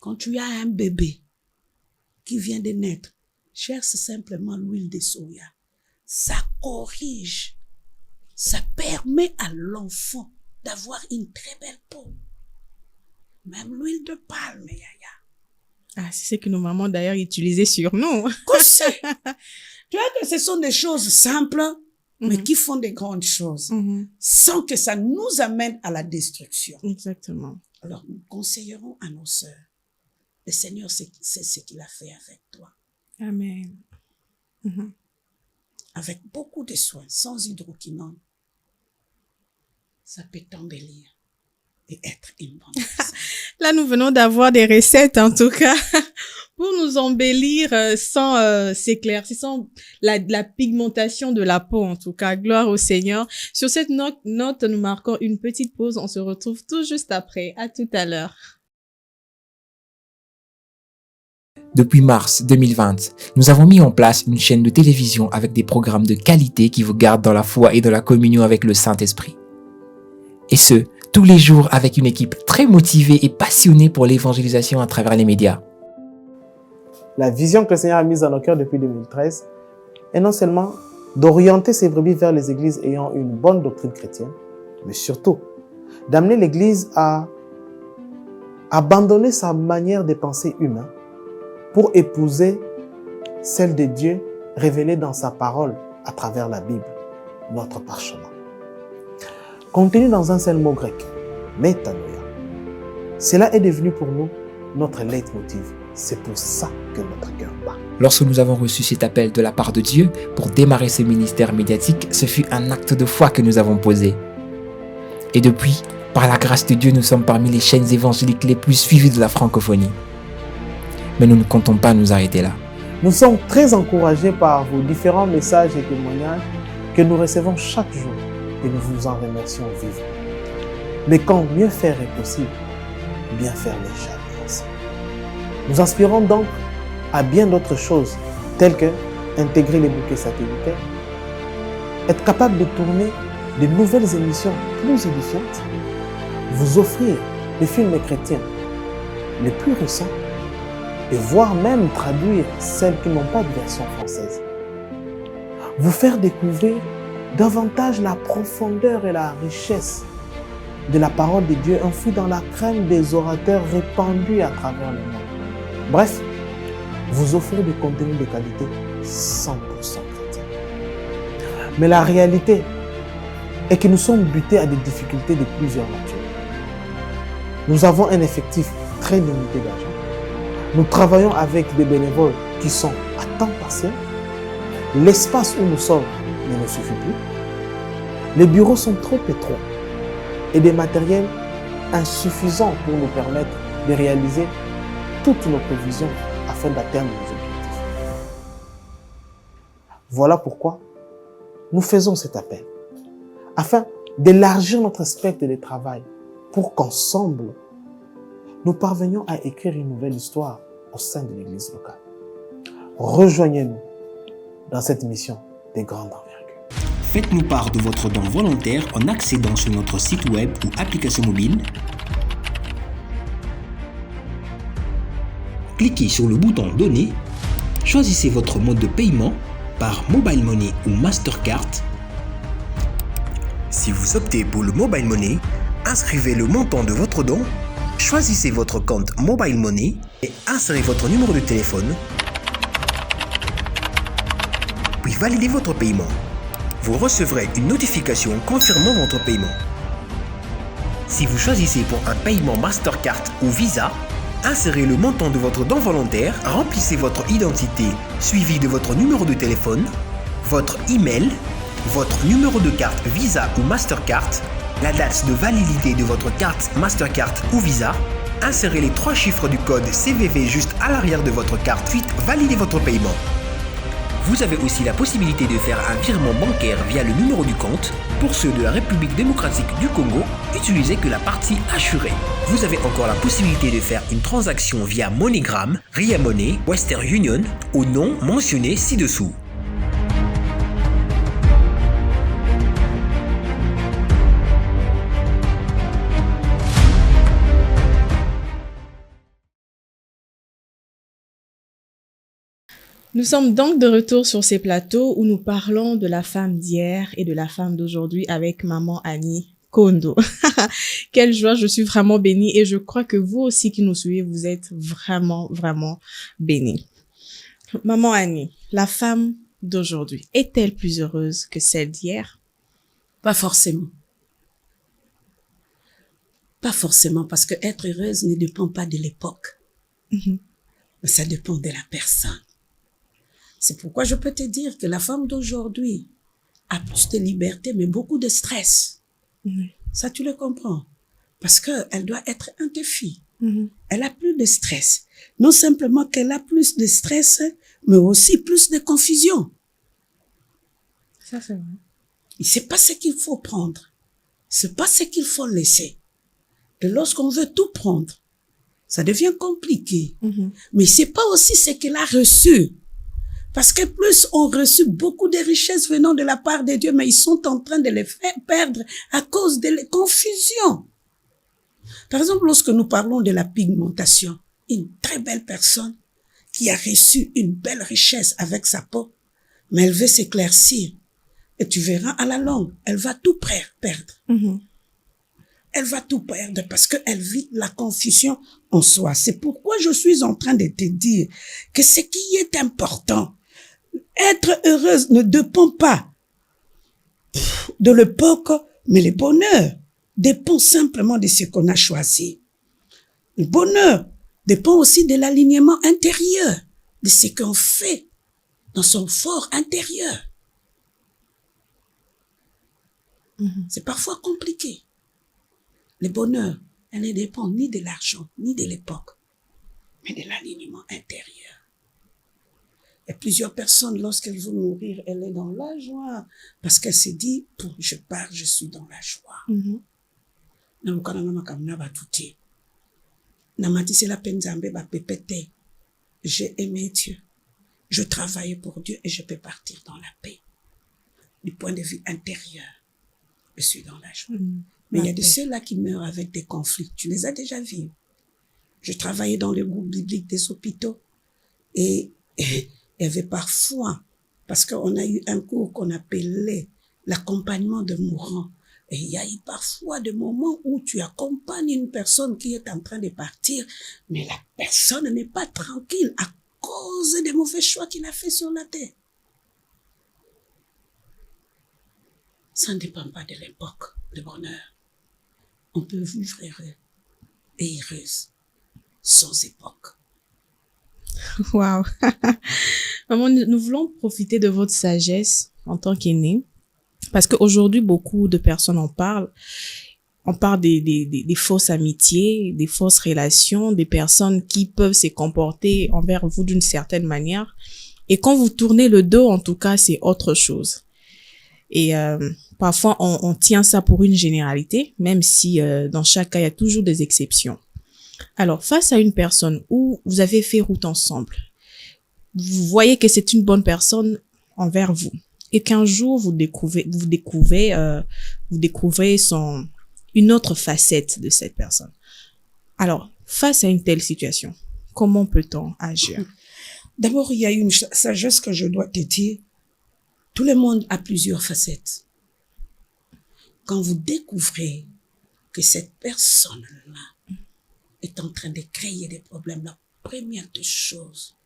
Quand tu as un bébé qui vient de naître, cherche simplement l'huile de soya. Ça corrige. Ça permet à l'enfant d'avoir une très belle peau. Même l'huile de palme, Yaya. Ah, c'est ce que nos mamans d'ailleurs utilisaient sur nous. Tu vois que ce sont des choses simples, mais qui font des grandes choses, sans que ça nous amène à la destruction. Exactement. Alors, nous conseillerons à nos sœurs. Le Seigneur, c'est ce qu'il a fait avec toi. Amen. Avec beaucoup de soins, sans hydroquinone, ça peut t'embellir et être une bonne personne. Là, nous venons d'avoir des recettes, en tout cas, pour nous embellir sans s'éclaircir, sans la pigmentation de la peau, en tout cas. Gloire au Seigneur. Sur cette note, nous marquons une petite pause. On se retrouve tout juste après. À tout à l'heure. Depuis mars 2020, nous avons mis en place une chaîne de télévision avec des programmes de qualité qui vous gardent dans la foi et dans la communion avec le Saint-Esprit. Et ce, tous les jours avec une équipe très motivée et passionnée pour l'évangélisation à travers les médias. La vision que le Seigneur a mise dans nos cœurs depuis 2013 est non seulement d'orienter ses brebis vers les églises ayant une bonne doctrine chrétienne, mais surtout d'amener l'Église à abandonner sa manière de penser humaine pour épouser celle de Dieu révélée dans sa parole à travers la Bible, notre parchemin. Contenu dans un seul mot grec, métanoïa. Cela est devenu pour nous notre leitmotiv. C'est pour ça que notre cœur bat. Lorsque nous avons reçu cet appel de la part de Dieu pour démarrer ce ministère médiatique, ce fut un acte de foi que nous avons posé. Et depuis, par la grâce de Dieu, nous sommes parmi les chaînes évangéliques les plus suivies de la francophonie. Mais nous ne comptons pas nous arrêter là. Nous sommes très encouragés par vos différents messages et témoignages que nous recevons chaque jour et nous vous en remercions vivement. Mais quand mieux faire est possible, bien faire n'est jamais assez. Nous inspirons donc à bien d'autres choses, telles que intégrer les bouquets satellitaires, être capable de tourner de nouvelles émissions plus édifiantes, vous offrir des films chrétiens les plus récents, et voire même traduire celles qui n'ont pas de version française. Vous faire découvrir davantage la profondeur et la richesse de la parole de Dieu enfouie dans la crème des orateurs répandus à travers le monde. Bref, vous offrir des contenus de qualité 100% chrétiens. Mais la réalité est que nous sommes butés à des difficultés de plusieurs natures. Nous avons un effectif très limité d'argent. Nous travaillons avec des bénévoles qui sont à temps partiel. L'espace où nous sommes ne nous suffit plus. Les bureaux sont trop étroits et des matériels insuffisants pour nous permettre de réaliser toutes nos prévisions afin d'atteindre nos objectifs. Voilà pourquoi nous faisons cet appel, afin d'élargir notre spectre de travail pour qu'ensemble, nous parvenions à écrire une nouvelle histoire au sein de l'Église locale. Rejoignez-nous dans cette mission de grande envergure. Faites-nous part de votre don volontaire en accédant sur notre site web ou application mobile. Cliquez sur le bouton « Donner », choisissez votre mode de paiement par Mobile Money ou Mastercard. Si vous optez pour le Mobile Money, inscrivez le montant de votre don, choisissez votre compte Mobile Money et insérez votre numéro de téléphone, puis validez votre paiement. Vous recevrez une notification confirmant votre paiement. Si vous choisissez pour un paiement Mastercard ou Visa, insérez le montant de votre don volontaire, remplissez votre identité suivi de votre numéro de téléphone, votre email, votre numéro de carte Visa ou Mastercard, la date de validité de votre carte Mastercard ou Visa, insérez les 3 chiffres du code CVV juste à l'arrière de votre carte, ensuite validez votre paiement. Vous avez aussi la possibilité de faire un virement bancaire via le numéro du compte. Pour ceux de la République démocratique du Congo, utilisez que la partie assurée. Vous avez encore la possibilité de faire une transaction via MoneyGram, Ria Money, Western Union au nom mentionné ci-dessous. Nous sommes donc de retour sur ces plateaux où nous parlons de la femme d'hier et de la femme d'aujourd'hui avec maman Annie Kondo. Quelle joie, je suis vraiment bénie et je crois que vous aussi qui nous suivez, vous êtes vraiment, vraiment bénis. Maman Annie, la femme d'aujourd'hui, est-elle plus heureuse que celle d'hier? Pas forcément. Pas forcément, parce que être heureuse ne dépend pas de l'époque. Mais ça dépend de la personne. C'est pourquoi je peux te dire que la femme d'aujourd'hui a plus de liberté, mais beaucoup de stress. Ça, tu le comprends. Parce qu'elle doit être un défi. Elle a plus de stress. Non simplement qu'elle a plus de stress, mais aussi plus de confusion. Ça, c'est vrai. Il sait pas ce qu'il faut prendre. C'est pas ce qu'il faut laisser. Et lorsqu'on veut tout prendre, ça devient compliqué. Mais c'est pas aussi ce qu'elle a reçu. Parce que plus on reçu beaucoup de richesses venant de la part de Dieu, mais ils sont en train de les faire perdre à cause de la confusion. Par exemple, lorsque nous parlons de la pigmentation, une très belle personne qui a reçu une belle richesse avec sa peau, mais elle veut s'éclaircir. Et tu verras à la longue, elle va tout perdre. Elle va tout perdre parce qu'elle vit la confusion en soi. C'est pourquoi je suis en train de te dire que ce qui est important, être heureuse ne dépend pas de l'époque, mais le bonheur dépend simplement de ce qu'on a choisi. Le bonheur dépend aussi de l'alignement intérieur, de ce qu'on fait dans son fort intérieur. C'est parfois compliqué. Le bonheur, elle ne dépend ni de l'argent, ni de l'époque, mais de l'alignement intérieur. Et plusieurs personnes, lorsqu'elles vont mourir, elle est dans la joie. Parce qu'elle se dit, je pars, je suis dans la joie. J'ai aimé Dieu. Je travaille pour Dieu et je peux partir dans la paix. Du point de vue intérieur, je suis dans la joie. Mais il y a de ceux-là qui meurent avec des conflits. Tu les as déjà vus. Je travaillais dans le groupe biblique des hôpitaux et il y avait parfois, parce qu'on a eu un cours qu'on appelait l'accompagnement de mourants. Et il y a eu parfois des moments où tu accompagnes une personne qui est en train de partir, mais la personne n'est pas tranquille à cause des mauvais choix qu'il a fait sur la terre. Ça ne dépend pas de l'époque, le bonheur. On peut vivre heureux et heureuse sans époque. Waouh. Maman, nous voulons profiter de votre sagesse en tant qu'aînée, parce qu'aujourd'hui, beaucoup de personnes en parlent. On parle des fausses amitiés, des fausses relations, des personnes qui peuvent se comporter envers vous d'une certaine manière. Et quand vous tournez le dos, en tout cas, c'est autre chose. Et parfois, on tient ça pour une généralité, même si dans chaque cas, il y a toujours des exceptions. Alors, face à une personne où vous avez fait route ensemble, vous voyez que c'est une bonne personne envers vous, et qu'un jour vous découvrez une autre facette de cette personne. Alors, face à une telle situation, comment peut-on agir? D'abord, il y a une sagesse que je dois te dire. Tout le monde a plusieurs facettes. Quand vous découvrez que cette personne-là est en train de créer des problèmes, la première des choses,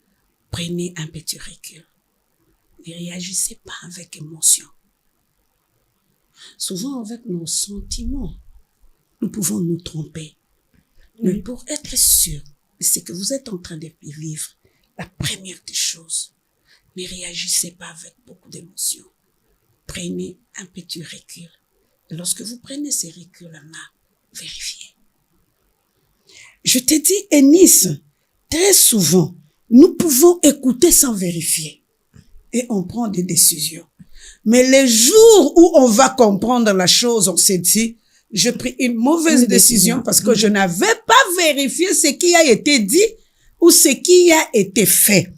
prenez un petit recul. Ne réagissez pas avec émotion. Souvent, avec nos sentiments, nous pouvons nous tromper. Mais pour être sûr de ce que vous êtes en train de vivre, la première des choses, ne réagissez pas avec beaucoup d'émotion. Prenez un petit recul. Et lorsque vous prenez ces reculs-là, vérifiez. Je te dis, Eunice, très souvent, nous pouvons écouter sans vérifier. Et on prend des décisions. Mais les jours où on va comprendre la chose, on s'est dit, j'ai pris une mauvaise décision parce que je n'avais pas vérifié ce qui a été dit ou ce qui a été fait.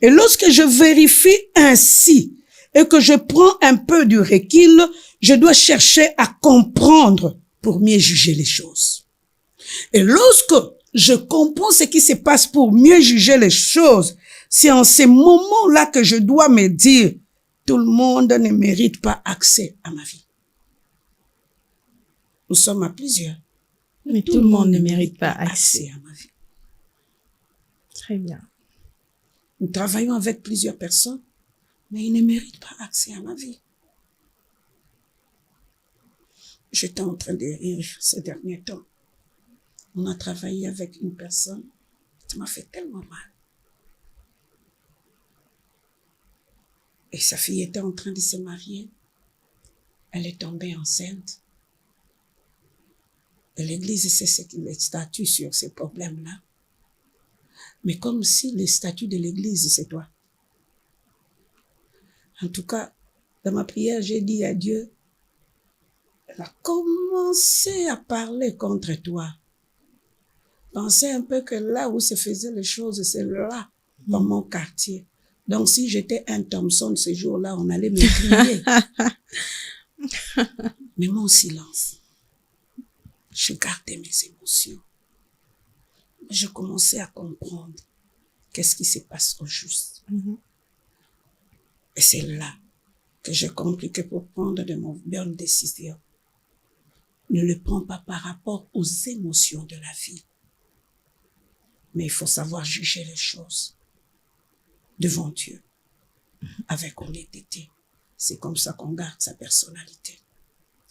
Et lorsque je vérifie ainsi et que je prends un peu du recul, je dois chercher à comprendre pour mieux juger les choses. Et lorsque je comprends ce qui se passe pour mieux juger les choses, c'est en ces moments-là que je dois me dire, tout le monde ne mérite pas accès à ma vie. Nous sommes à plusieurs. Mais tout le monde ne mérite pas accès à ma vie. Très bien. Nous travaillons avec plusieurs personnes, mais ils ne méritent pas accès à ma vie. J'étais en train de rire ces derniers temps. On a travaillé avec une personne, ça m'a fait tellement mal. Et sa fille était en train de se marier. Elle est tombée enceinte. Et l'Église sait ce qu'il est statut sur ces problèmes-là. Mais comme si le statut de l'Église, c'est toi. En tout cas, dans ma prière, j'ai dit à Dieu, elle a commencé à parler contre toi. Pensez un peu que là où se faisaient les choses, c'est là, dans mon quartier. Donc, si j'étais un Thompson ce jour-là, on allait me crier. Mais mon silence, je gardais mes émotions. Je commençais à comprendre qu'est-ce qui se passe au juste. Et c'est là que j'ai compris que pour prendre de bonnes décisions, ne le prends pas par rapport aux émotions de la vie. Mais il faut savoir juger les choses devant Dieu, avec honnêteté. C'est comme ça qu'on garde sa personnalité.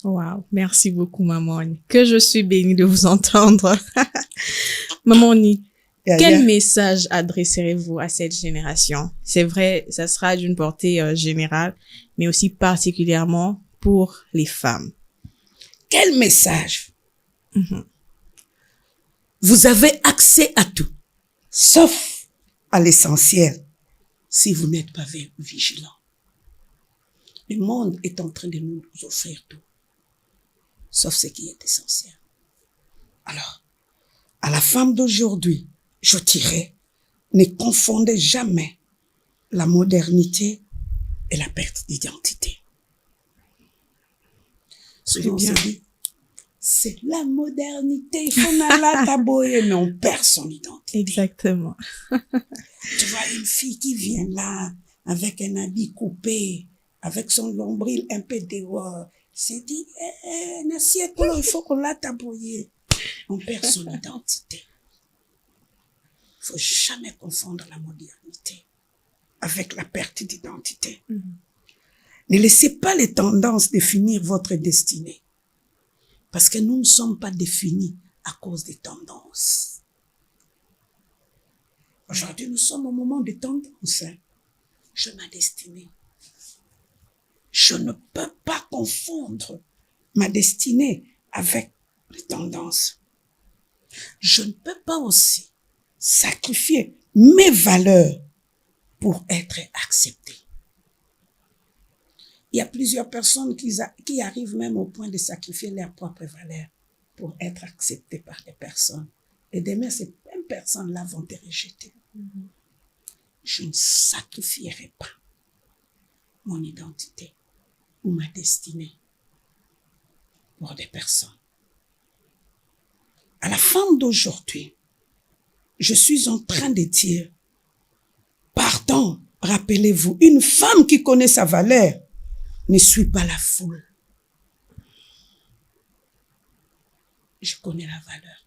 Wow, merci beaucoup, Maman. Que je suis bénie de vous entendre. Maman, quel message adresserez-vous à cette génération? C'est vrai, ça sera d'une portée générale, mais aussi particulièrement pour les femmes. Quel message? Vous avez accès à tout, sauf à l'essentiel, si vous n'êtes pas vigilant. Le monde est en train de nous offrir tout, sauf ce qui est essentiel. Alors, à la femme d'aujourd'hui, je dirais, ne confondez jamais la modernité et la perte d'identité. Souvent, on se dit, c'est la modernité, il faut n'aller taboyer, mais on perd son identité. Exactement. Tu vois une fille qui vient là, avec un habit coupé, avec son nombril un peu dehors, c'est dit, il faut qu'on la taboyer. On perd son identité. Il faut jamais confondre la modernité avec la perte d'identité. Ne laissez pas les tendances définir votre destinée. Parce que nous ne sommes pas définis à cause des tendances. Aujourd'hui, nous sommes au moment des tendances. Je ma destinée. Je ne peux pas confondre ma destinée avec les tendances. Je ne peux pas aussi sacrifier mes valeurs pour être accepté. Il y a plusieurs personnes qui arrivent même au point de sacrifier leurs propres valeurs pour être acceptées par des personnes. Et demain, ces mêmes personnes-là vont te rejeter. Je ne sacrifierai pas mon identité ou ma destinée pour des personnes. À la femme d'aujourd'hui, je suis en train de dire, pardon, rappelez-vous, une femme qui connaît sa valeur ne suit pas la foule. Je connais la valeur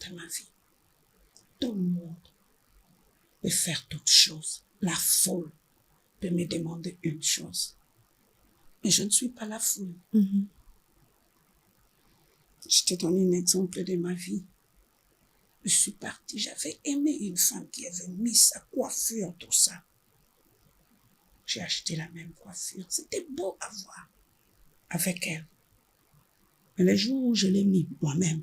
de ma vie. Tout le monde peut faire toutes choses. La foule peut me demander une chose. Mais je ne suis pas la foule. Je te donne un exemple de ma vie. Je suis partie, j'avais aimé une femme qui avait mis sa coiffure, tout ça. J'ai acheté la même coiffure. C'était beau à voir avec elle. Mais le jour où je l'ai mis moi-même,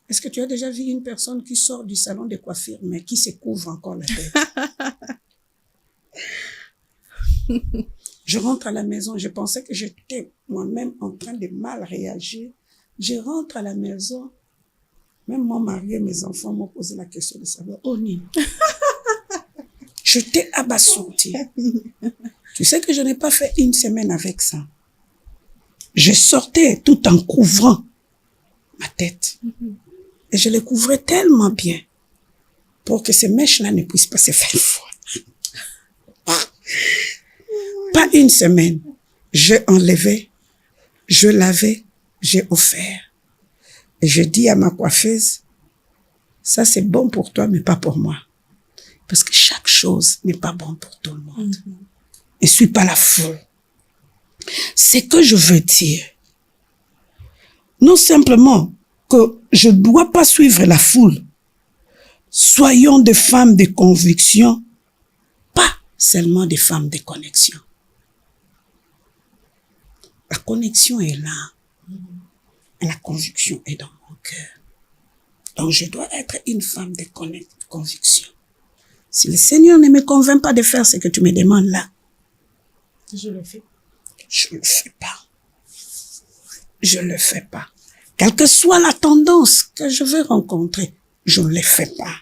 Est-ce que tu as déjà vu une personne qui sort du salon de coiffure, mais qui se couvre encore la tête? Je rentre à la maison, je pensais que j'étais moi-même en train de mal réagir. Je rentre à la maison, même mon mari et mes enfants m'ont posé la question de savoir, oh Nini, j'étais abasourdie. Tu sais que je n'ai pas fait une semaine avec ça. Je sortais tout en couvrant ma tête. Et je le couvrais tellement bien pour que ces mèches-là ne puissent pas se faire froid. Pas une semaine. J'ai enlevé, je lavais, j'ai offert. Et je dis à ma coiffeuse, ça c'est bon pour toi, mais pas pour moi. Parce que chaque chose n'est pas bon pour tout le monde. Ne suis pas la foule. C'est que je veux dire, non simplement que je ne dois pas suivre la foule. Soyons des femmes de conviction, pas seulement des femmes de connexion. La connexion est là. Et la conviction est dans mon cœur. Donc je dois être une femme de conviction. Si le Seigneur ne me convainc pas de faire ce que tu me demandes là, Je le fais. je ne le fais pas. Je ne le fais pas. Quelle que soit la tendance que je veux rencontrer, je ne le fais pas.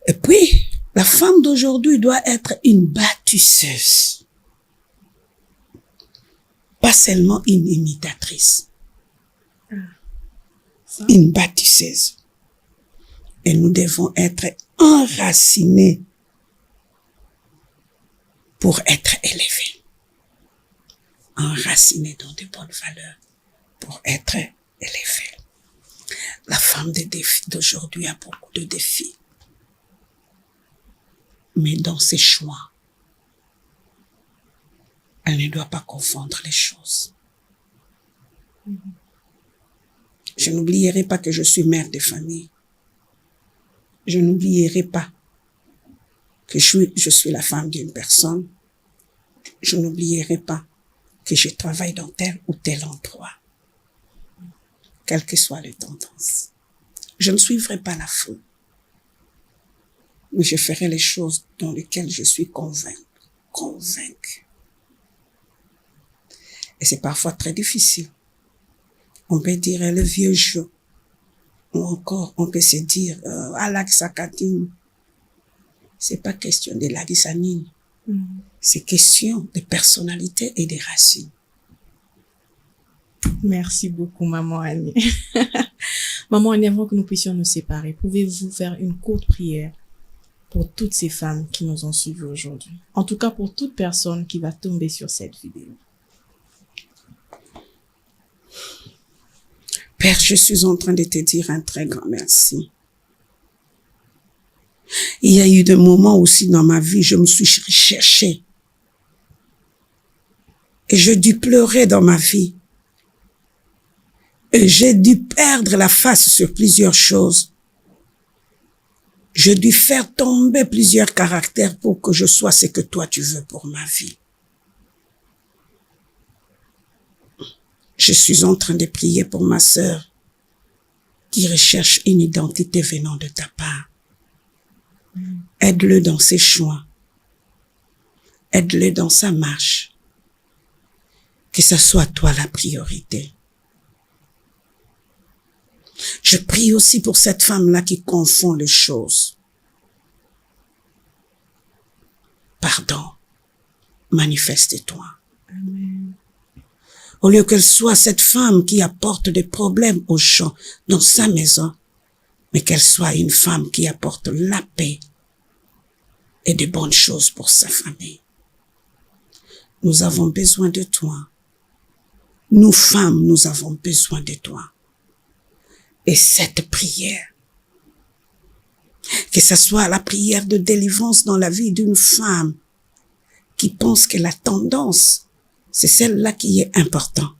Et puis, la femme d'aujourd'hui doit être une bâtisseuse. Pas seulement une imitatrice. Une bâtisseuse. Et nous devons être enracinés pour être élevés. Enracinés dans de bonnes valeurs pour être élevés. La femme d'aujourd'hui a beaucoup de défis. Mais dans ses choix, elle ne doit pas confondre les choses. Je n'oublierai pas que je suis mère de famille. Je n'oublierai pas que je suis la femme d'une personne. Je n'oublierai pas que je travaille dans tel ou tel endroit. Quelles que soient les tendances. Je ne suivrai pas la foule. Mais je ferai les choses dans lesquelles je suis convaincue. Et c'est parfois très difficile. On peut dire le vieux jeu. Ou encore, on peut se dire, Alaksakatine. C'est pas question de l'Adisanine. C'est question de personnalité et de racines. Merci beaucoup, Maman Annie. Maman Annie, avant que nous puissions nous séparer, pouvez-vous faire une courte prière pour toutes ces femmes qui nous ont suivis aujourd'hui? En tout cas, pour toute personne qui va tomber sur cette vidéo. Père, je suis en train de te dire un très grand merci. Il y a eu des moments aussi dans ma vie, je me suis cherchée. Et j'ai dû pleurer dans ma vie. Et j'ai dû perdre la face sur plusieurs choses. J'ai dû faire tomber plusieurs caractères pour que je sois ce que toi tu veux pour ma vie. Je suis en train de prier pour ma sœur qui recherche une identité venant de ta part. Aide-le dans ses choix. Aide-le dans sa marche. Que ce soit toi la priorité. Je prie aussi pour cette femme-là qui confond les choses. Pardon. Manifeste-toi. Amen. Au lieu qu'elle soit cette femme qui apporte des problèmes aux gens dans sa maison, mais qu'elle soit une femme qui apporte la paix et de bonnes choses pour sa famille. Nous avons besoin de toi. Nous femmes, nous avons besoin de toi. Et cette prière, que ce soit la prière de délivrance dans la vie d'une femme qui pense que la tendance, c'est celle-là qui est importante.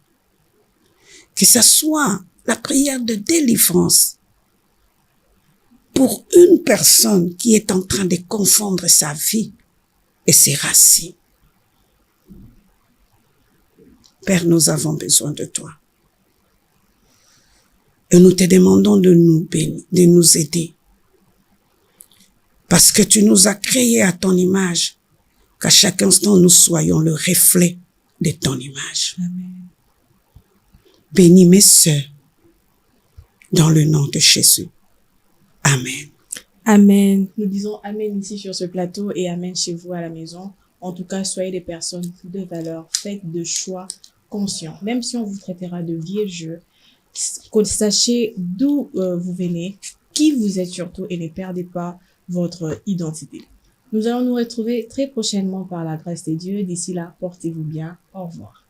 Que ce soit la prière de délivrance pour une personne qui est en train de confondre sa vie et ses racines. Père, nous avons besoin de toi. Et nous te demandons de nous bénir, de nous aider. Parce que tu nous as créés à ton image, qu'à chaque instant nous soyons le reflet de ton image. Amen. Bénis mes sœurs dans le nom de Jésus. Amen. Amen. Nous disons Amen ici sur ce plateau et Amen chez vous à la maison. En tout cas, soyez des personnes de valeur, faites de choix conscients. Même si on vous traitera de vieux jeu, sachez d'où vous venez, qui vous êtes surtout et ne perdez pas votre identité. Nous allons nous retrouver très prochainement par la grâce de Dieu. D'ici là, portez-vous bien. Au revoir.